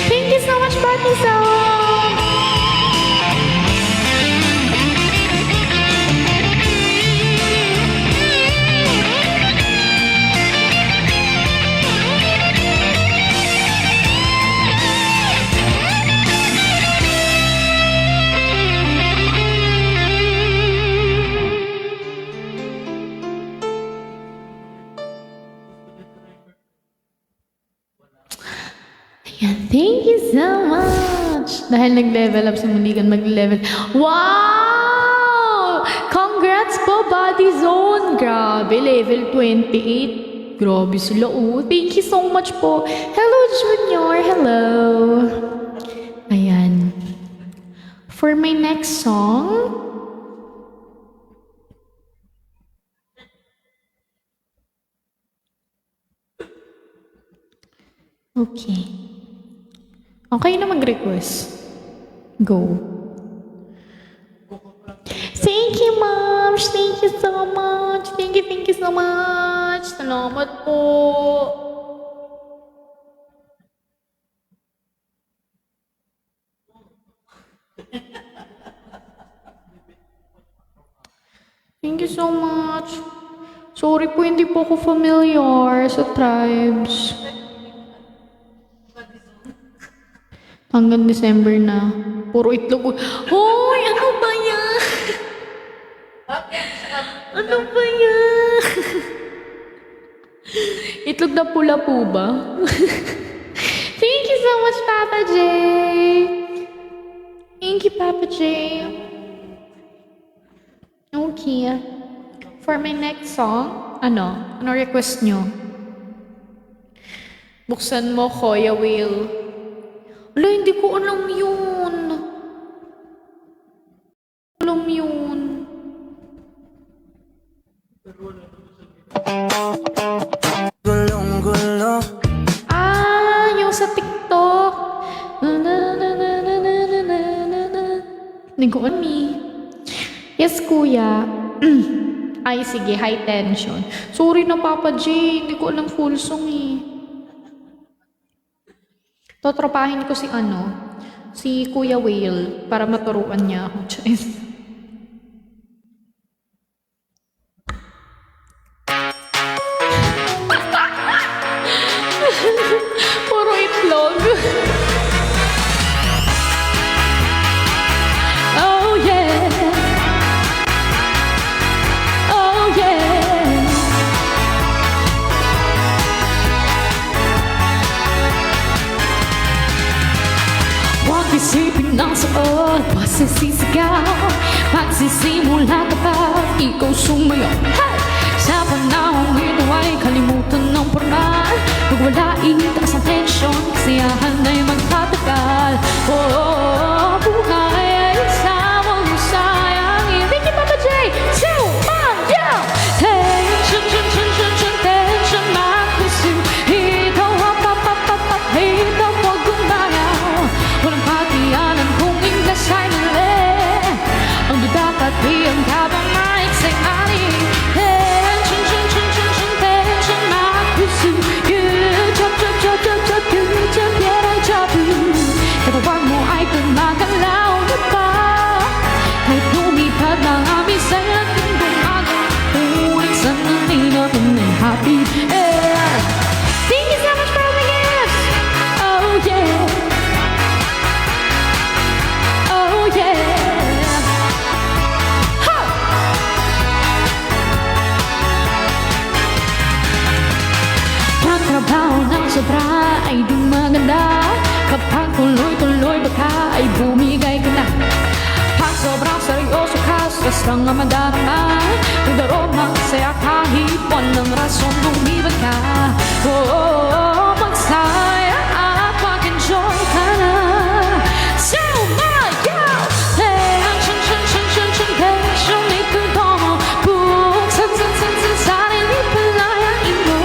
Thank you so much, Madison. Ayan, thank you so much. Dahil nag-level up si Mundigan, mag-level. Wow! Congrats po, Body Zone. Grabe, level 28. Grabe sila, oh. Thank you so much po. Hello, Junior. Hello. Ayan. For my next song, okay. Okay na mag-request. Go. Thank you, Moms. Thank you so much. Thank you so much. Salamat po. Thank you so much. Sorry po, hindi po ako familiar sa tribes. Hanggang December na. Puro itlog. Hoy! Ano ba yan? Ano ba yan? Itlog na pula po ba? Thank you so much, Papa J. Thank you, Papa J. Okay. For my next song, ano request nyo? Buksan mo, Kuya Will. Wala, hindi ko alam yun. Alam yun. Gulong-gulo. Ah, yung sa TikTok. Hindi ko alam eh. Yes, kuya. Ay, sige, high tension. Sorry na, Papa J. Hindi ko alam full song eh. Totropahin ko si Kuya Whale para maturuan niya ako. Puro itlog. Oh yeah. Oh yeah. Huwag isipin ng suot, masisisigaw. Magsisimula kapag ikaw sumayaw. Hey! Sa panahong ito ay kalimutan ng pormal. Pag wala itaas ang tensyon, kasiyahan ay magtatagal. Oh, buhay ay isang Sabaw ng sobra ay di maganda. Kapag tuloy-tuloy baka ay bumigay ka na. Pag sobrang seryoso ka, stress lang ang madarama. Nagdaroma saya kahit walang rason lumibat ka. Magsaya at mag-enjoy ka na. So my God, tension, tension, tension, tension, ito kung sarili palayain mo.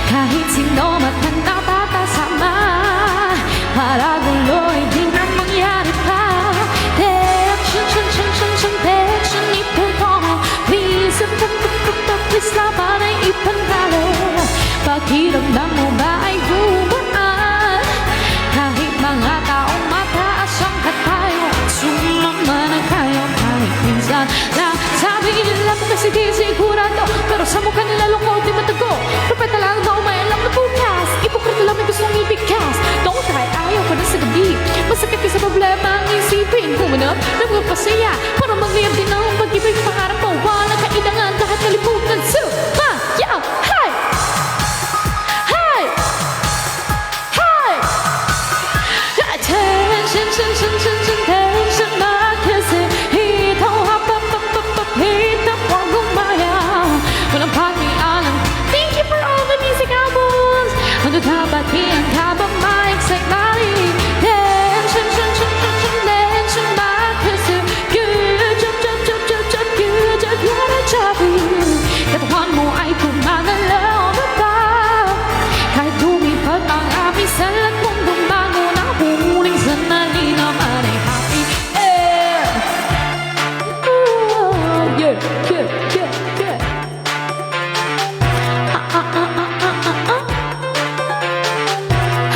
Kahit sino matanda patasama, para guloy din ang mangyari pa. Tension, tension, tension, tension, ito please, please laban ay ipanalo. Pakiramdam mo ba ay gumaan? Kahit mga taong mataas ang katayo, sumama na kayo kahit minsan na sabi nila kung kasi di sigurado, pero sa mukha nila lungkot di matago. Propeta lang daw may alam na bukas, ipokrito lang may gustong ibigkas. Don't try, ayaw ka na sa gabi, masakit ka sa problema ang isipin. Humanap ng mga pasaya para magliyab din ang pag-ibig. Pangarap mo, walang kailangan, lahat kaliputan. Sumayaw! Hey! Hey! Hey! Attention, tension, tension, tension, na kasi ito hito po gumayaw. Walang pag-ialam. Thank you for all the music albums. Ang tatabatian ka ba ma-excite mali? Tension, tension, tension, tension, na kasi good job, job, job, job, job, good job, you're a job. Katawan mo ay gumagalaw na ba? Kahit lumipad ang amis sa lahat mong gumago na huling sandali naman ay happy air. Yeah, yeah, yeah, yeah.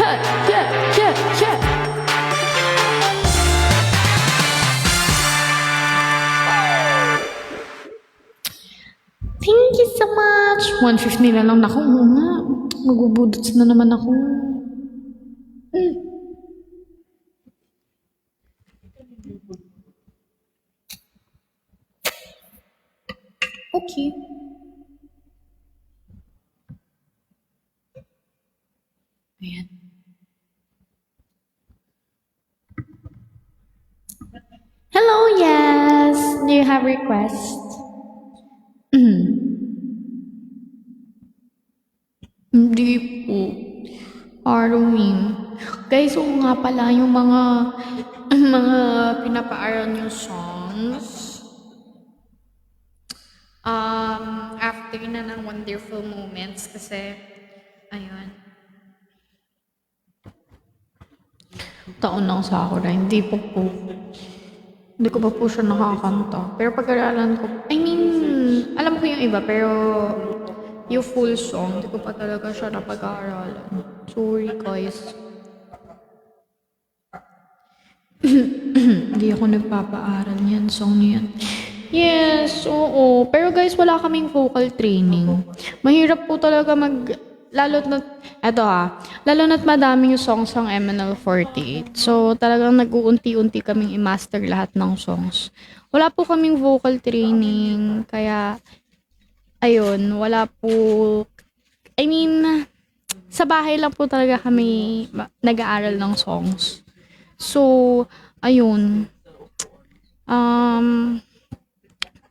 Hey, yeah, yeah, yeah. Thank you so much. 150 na lang na ako. Oo nga. Magubudots na naman ako. Okay. Ayan. Hello, yes. Do you have requests? Hindi po. Arwin. Guys, oo nga pala yung mga pinapaaral yung songs. After na ng Wonderful Moments kasi, ayun. Taon ng Sakura, hindi pa po. Hindi ko pa po siya nakakanta. Pero pag-aralan ko, I mean, alam ko yung iba, pero yung full song, hindi ko pa talaga siya napag-aaralan. Sorry, guys. Hindi ako nagpapaaral niyan, song niyan. Yes, oo. Pero guys, wala kaming vocal training. Mahirap po talaga lalo na't madaming songs ang MNL48. So, talagang nag-uunti-unti kaming i-master lahat ng songs. Wala po kaming vocal training, kaya, ayun, wala po, I mean, sa bahay lang po talaga kami nag-aaral ng songs. So, ayun,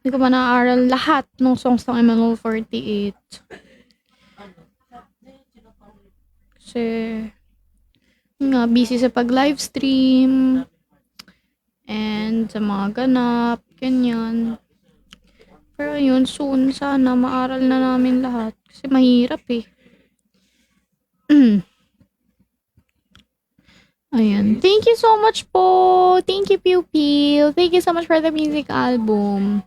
hindi ko ba na-aaral lahat ng songs ng MNL48. Kasi, nga, busy sa pag-livestream, and sa mga ganap, ganyan. Pero yun, soon, sana, maaral na namin lahat. Kasi mahirap eh. Ayan. Thank you so much po. Thank you, Pew Pew. Thank you so much for the music album.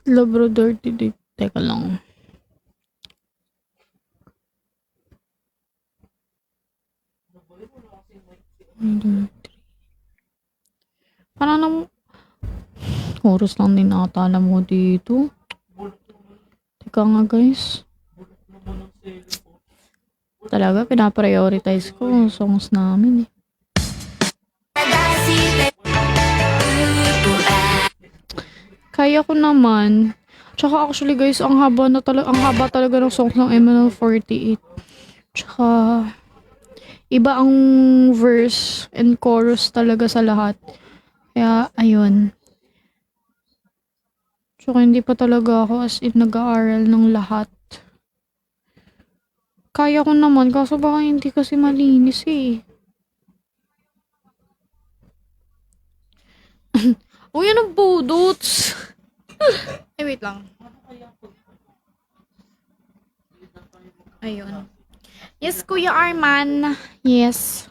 Labro Dirty Dick. Teka lang. Parang nang oras lang din nakatala mo dito. Teka nga guys. Talaga, pinaprioritize ko ang songs namin eh. Kaya ko naman. Tsaka actually guys, ang haba talaga ng songs ng MNL48. Tsaka, iba ang verse and chorus talaga sa lahat. Kaya, ayun. Tsaka hindi pa talaga ako as in nag-aaral ng lahat. Kaya ko naman, kaso baka hindi kasi malinis eh. Uy, ano budots? Ay, wait lang. Ayun. Yes, Kuya Arman. Yes.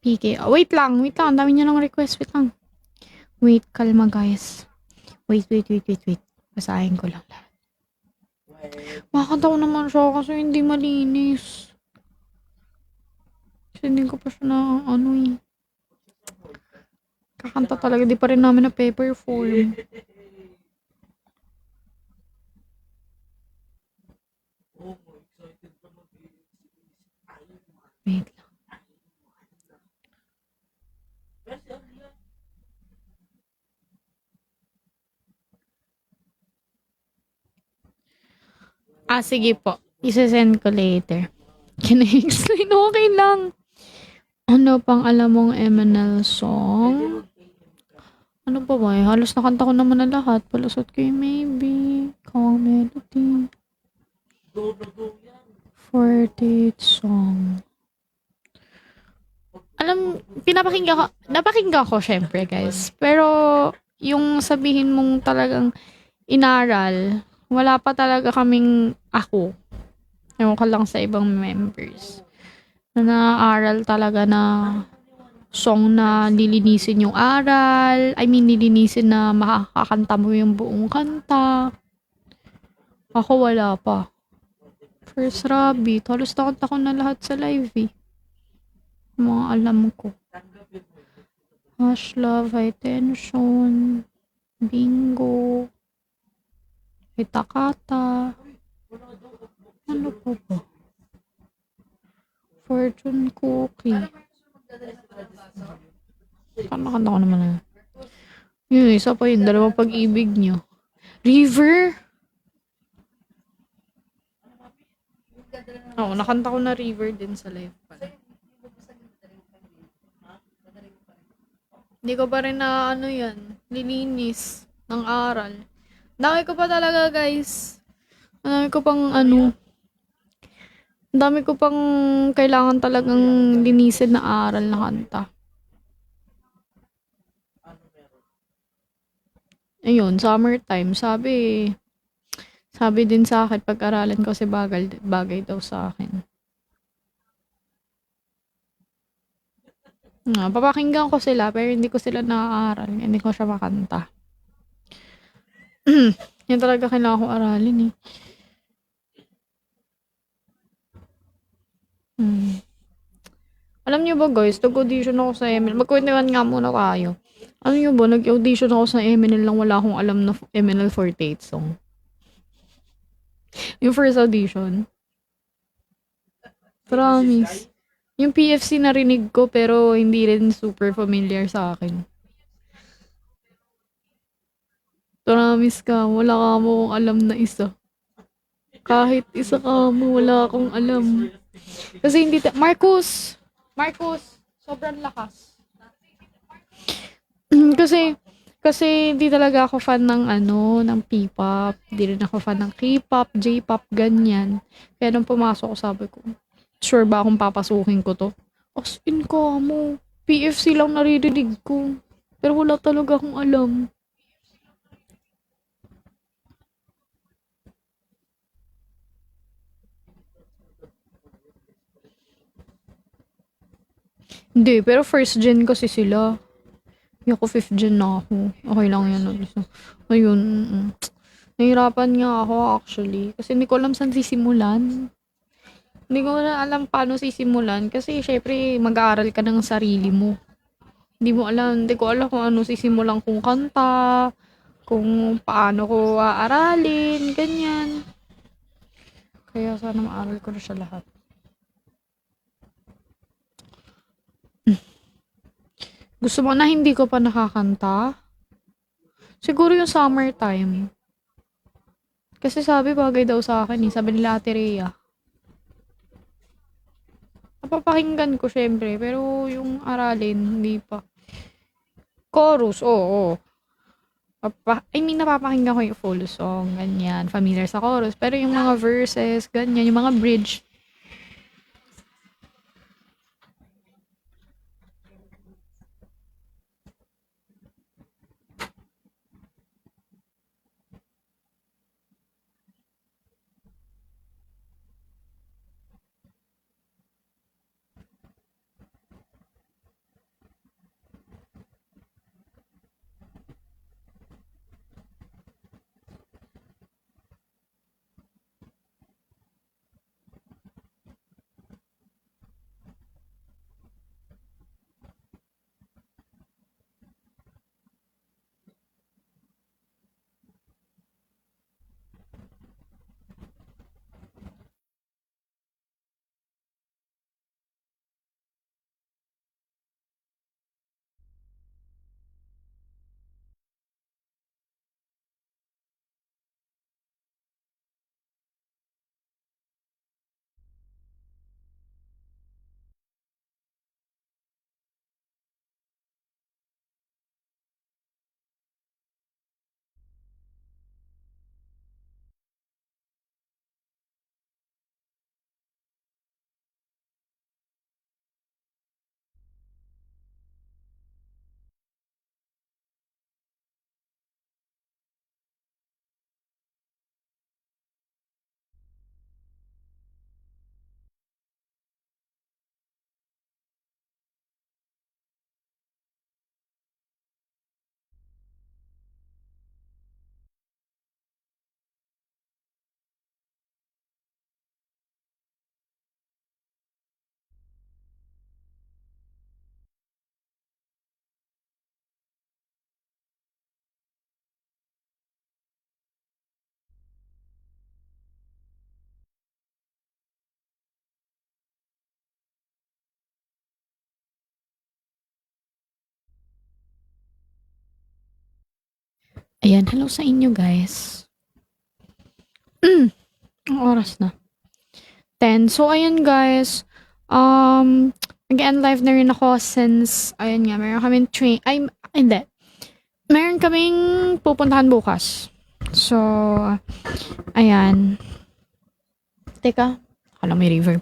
PK. Oh, wait lang. Ang dami niya ng request. Wait lang. Wait, kalma guys. Wait. Basahin ko lang lahat. Makakanta ko naman siya kasi hindi malinis. Kasi hindi ko pa siya na ano eh. Kakanta talaga. Di pa rin namin na paper form. Wait lang. Sige po. Isasend ko later. Can I explain? Okay lang. Ano pang alam mong MNL song? Ano pa ba eh? Halos nakanta ko naman na lahat. Palusot ko yung maybe. Call melody. 48 song. Napakinggan ko syempre guys. Pero, yung sabihin mong talagang inaral, wala pa talaga kaming ako. Ewan ko lang sa ibang members. Na naaral talaga na song na lilinisin yung aral. Lilinisin na makakakanta mo yung buong kanta. Ako wala pa. First Rabbit. Halos nakanta ko na lahat sa live eh. Mga alam ko. Hush Love, High Tension, Bingo, Hitakata. Ano pa ba? Fortune Cookie. Kanta ko naman na. Yun, isa pa yun. Dalawang pag-ibig nyo. River? Oo, nakanta ko na River din sa live pala. Hindi ko pa rin na ano yan, nilinis ng aral. Dami ko pa talaga guys. Dami ko pang dami ko pang kailangan talagang linisin na aral na kanta. Ayun, summertime. Sabi din sa akin, pag-aralan ko si bagay daw sa akin. Papakinggan ko sila, pero hindi ko sila naaaral. Hindi ko siya makanta. Yan talaga kailangan ko aralin eh. Alam niyo ba guys, nag-audition ako sa MNL. Magkwentuhan nga muna tayo. Alam niyo ba, nag-audition ako sa MNL lang wala akong alam na MNL 48 song. Yung first audition. Promise. Yung PFC narinig ko pero hindi rin super familiar sa akin. Promise ka, wala ka mo alam na isa. Kahit isa ka mo, wala akong alam. Kasi hindi Marcus, sobrang lakas. Kasi hindi talaga ako fan ng ng P-pop. Hindi rin ako fan ng K-pop, J-pop, ganyan. Kaya nung pumasok ko, sabi ko, sure ba akong papasukin ko to? As in ko mo, PFC lang naririnig ko. Pero wala talaga akong alam. Hindi, pero first gen kasi sila. Hindi ako fifth gen na ako. Okay lang yan. Ayun. Nahirapan nga ako actually. Kasi hindi ko alam saan sisimulan. Hindi ko na alam paano sisimulan. Kasi syempre mag-aaral ka ng sarili mo. Hindi ko alam kung ano sisimulan kong kanta. Kung paano ko aaralin. Ganyan. Kaya sana maaral ko na siya lahat. Gusto mo na hindi ko pa nakakanta? Siguro yung summertime. Kasi sabi bagay daw sa akin eh. Sabi nila Ate Rhea. Napapakinggan ko syempre. Pero yung aralin, hindi pa. Chorus, oo. Napapakinggan ko yung full song. Ganyan. Familiar sa chorus. Pero yung mga verses, ganyan. Yung mga bridge. Ayan, hello sa inyo guys. Ang oras na. 10. So, ayan guys. Nag-end live na rin ako since, ayan nga, meron kaming hindi. Meron kaming pupuntahan bukas. So, ayan. Teka, akala may reverb.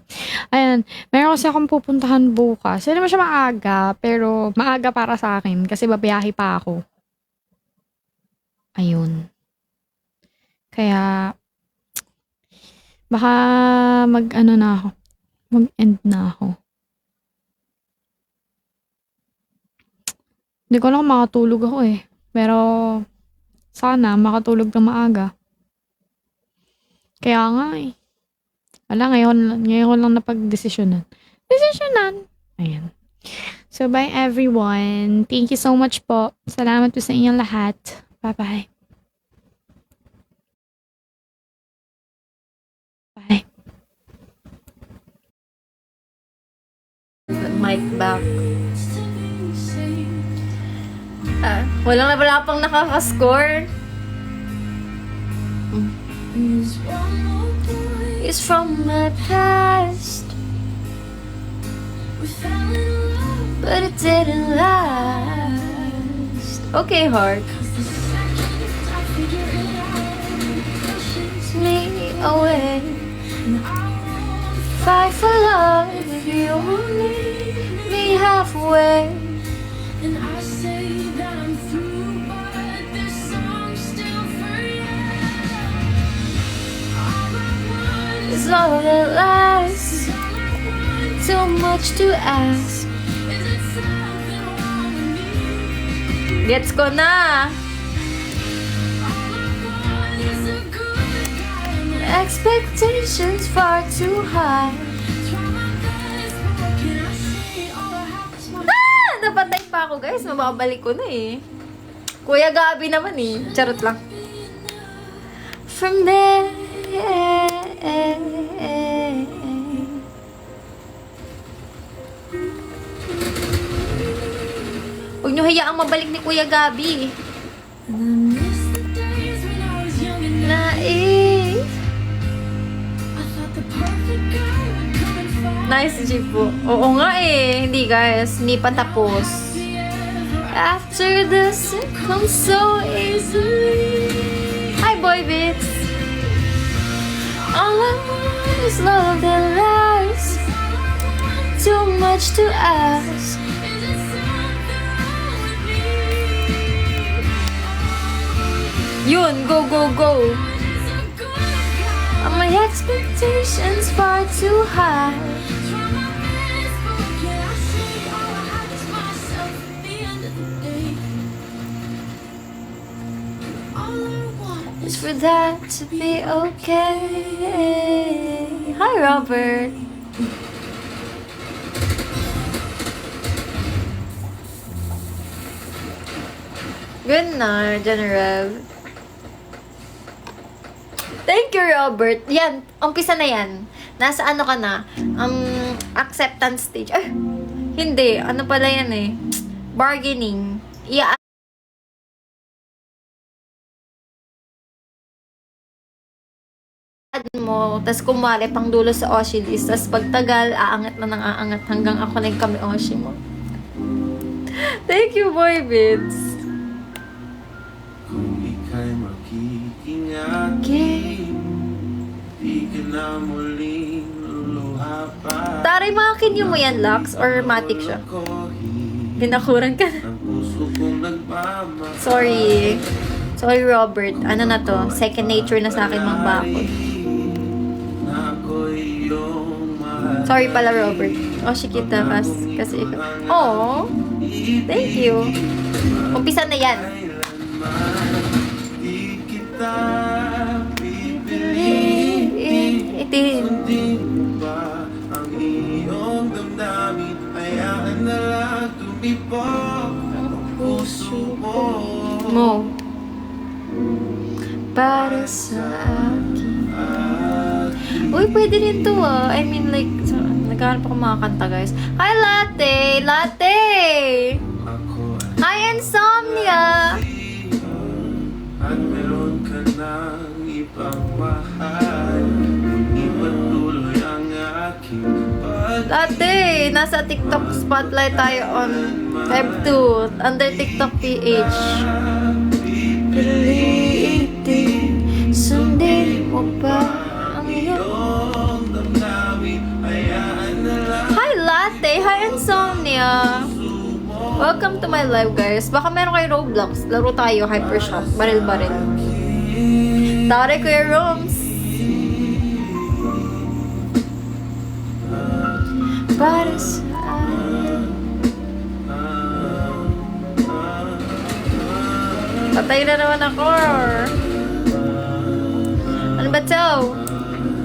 Ayan, meron kasi akong pupuntahan bukas. Hindi naman siya maaga, pero maaga para sa akin kasi babiyahe pa ako. Ayun. Kaya, baka mag-ano na ako. Mag-end na ako. Hindi ko lang makatulog ako eh. Pero, sana makatulog na maaga. Kaya nga eh. Wala, ngayon lang napag-desisyonan. Ayan. So, bye everyone. Thank you so much po. Salamat po sa inyong lahat. Bye-bye. Bye. Mic back. Wala pang nakaka-score. It's from my past, but it didn't last. Okay, heart. Me away. Fight for love if you meet me halfway. And I say that I'm through, but this song's still for you. All I want is love that lasts. Too much to ask. Is it something wrong with me? Gets ko na. Expectations far too high. Napatay pa ako guys, mababalik ko na eh. Kuya Gabi naman eh. Charot lang. From there, huwag nyo hayaang mabalik ni Kuya Gabi. Nice, Jibo. Oo nga eh. Hindi guys, hindi pa tapos. After this, it comes so easily. Hi, Boy Bits. All I want is love that lasts. Too much to ask. Yun, go, go, go. My expectations far too high. Is for that to be okay. Hi, Robert. Good night, General. Thank you, Robert. Yan, umpisa na yan. Nasa ano ka na? Acceptance stage. Ay, hindi. Ano pala yan eh? Bargaining. Mo, tas kumali pang dulo sa Oshi list, tas pagtagal, aangat na ng aangat hanggang ako na yung kami Oshi mo. Thank you, Boy Bits. Kung ika'y makikingatin, di ka na muling luluha pa. Taray, makakinyo mo yan, Lux? Or matic siya? Binakuran ka na. Ang puso kong nagmamahal. Sorry. Sorry, Robert. Ano na to? Second nature na sa akin mang bakod. Sorry pala, Robert. Oshi kita kasi ikaw. Oh, thank you. Umpisa na yan. Di kita Itin. Sundin ba ang iyong damdamin? Hayaan na lang tumibok ang puso mo. Para sa akin. Uy, pwede rin to ah. I mean like, nagkahanap ako mga kanta guys. Hi, Latte! Latte! Ako Hi, Insomnia! at meron ka ng ibang mahal. Iba't tuloy ang aking Latte! Nasa TikTok spotlight tayo on Feb 2 under TikTok PH. Pilitin, sundin mo ba ang iyong damdamin? Hayaan na lang Hi, Latte! Hi, Insomnia! Welcome to my live, guys. Baka meron kayo Roblox. Laro tayo, Hypershot. Baril-baril. Tari, Kuya Roms. Para sa patay na naman ako. Ano ba to?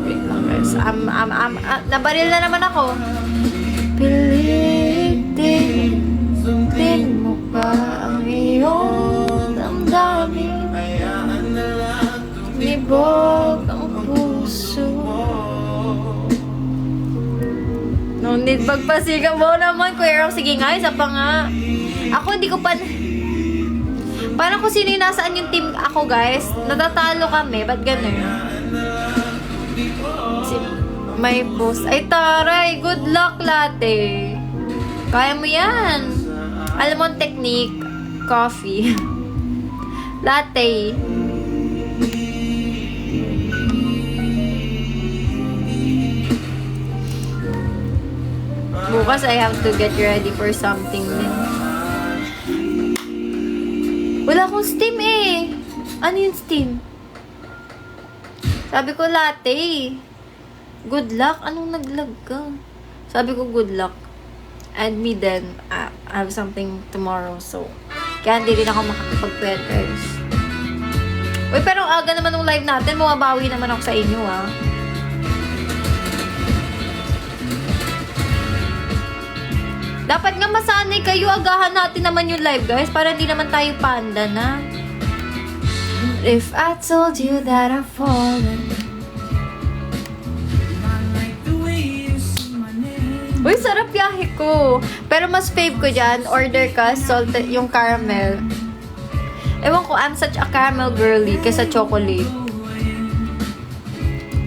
Wait lang, guys. Nabaril na naman ako. Pilitin, sundin mo ba ang iyong damdamin? hayaan na lang Nibog ang puso. No need magpasigaw mo naman, Kuya Rob. Sige nga, isa pa nga. Ako hindi ko pa... Parang kung sino yung nasaan yung team ako, guys. Natatalo kami. Ba't ganun? May boss. Ay, taray. Good luck, Latte. Kaya mo yan. Alam mo ang technique. Coffee. Latte. Bukas I have to get ready for something din. Wala akong Steam eh. Ano yung Steam? Sabi ko Latte. Good luck. Anong naglag ka? Sabi ko good luck. And me then, I have something tomorrow. So, kaya hindi rin ako makakapag-prepare. Uy, pero aga naman ng live natin. Bumabawi naman ako sa inyo, ah. Dapat nga masanay kayo. Agahan natin naman yung live, guys. Para hindi naman tayo panda na. If I told you that I've fallen. Uy, sarap yahe ko. Pero mas fave ko dyan. Order ka, salted yung caramel. Ewan ko, I'm such a caramel girly kaysa chocolate.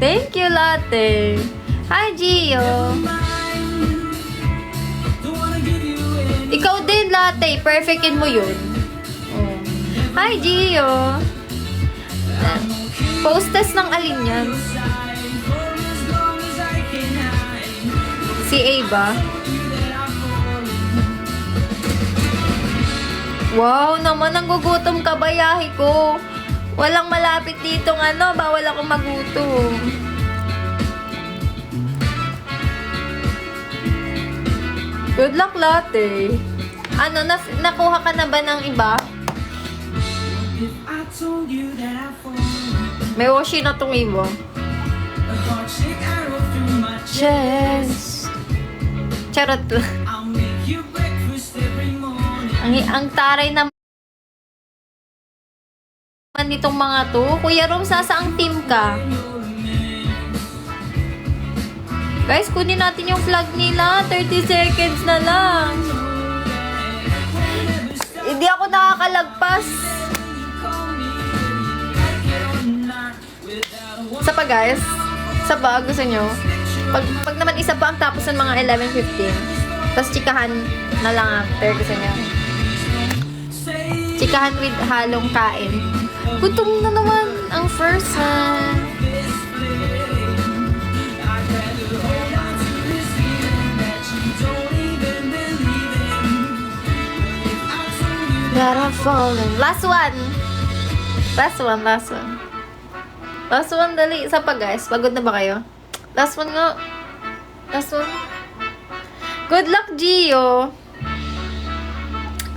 Thank you, Latte. Hi, Gio. yun, latte. Perfectin mo yun. Oh. Hi, Gio. Post test ng alin yan? Si A ba? Wow, naman nanggugutom ka, bayahe ko. Walang malapit dito bawal ako magutom. Good luck, latte. Nakuha ka na ba ng iba? May washi na tong iba. Chest. Charot lang. Ang taray naman nitong mga to. Kuya Rom, sasaang team ka? Guys, kunin natin yung flag nila. 30 seconds na lang. Hindi ako nakakalagpas. Isa pa, guys. Isa pa, gusto nyo? Pag naman isa pa ang tapos ng mga 11:15. Tapos chikahan na lang after, gusto nyo? Chikahan with halong kain. Gutom na naman ang first, ha? Gotta fall in. Last one. Last one, dali. Isa pa, guys. Pagod na ba kayo? Last one nga. Last one. Good luck, Gio.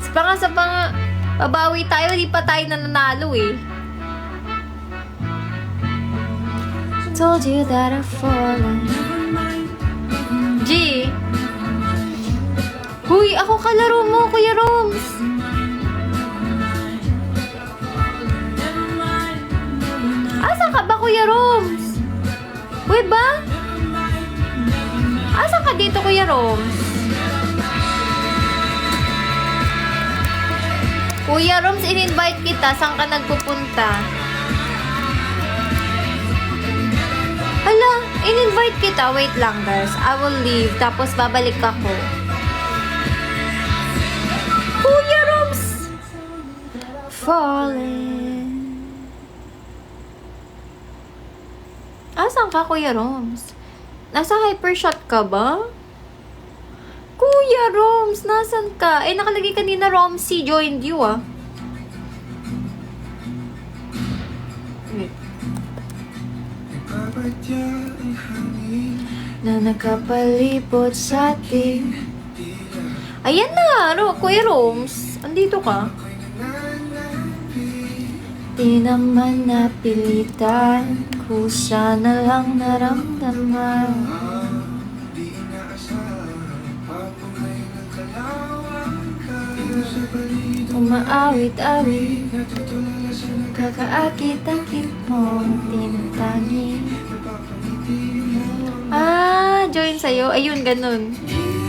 Sa pa nga. Babawi tayo. Di pa tayo nananalo, eh. Told you that I've fallen. G. Huy, ako kalaro mo, Kuya Roms. Asa ka ba, Kuya Roms? Uy ba? Asa ka dito, Kuya Roms? Kuya Roms, in-invite kita. Saan ka nagpupunta? Hala, in-invite kita. Wait lang, guys. I will leave. Tapos babalik ako. Kuya Roms! Falling. Asan ka, Kuya Roms? Nasa hypershot ka ba? Kuya Roms, nasan ka? Eh, nakalagay kanina Romsy joined you, ah. Wait. Na nakapalipot sa ating. Ayan na, Kuya Roms. Andito ka. Di naman napilitan, kusa na lang naramdaman. Umaawit-awit, kakaakit-akit mo, tinatangi. Join sa'yo. Ayun, ganun.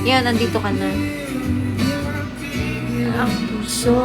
Yan, nandito ka na. Ang puso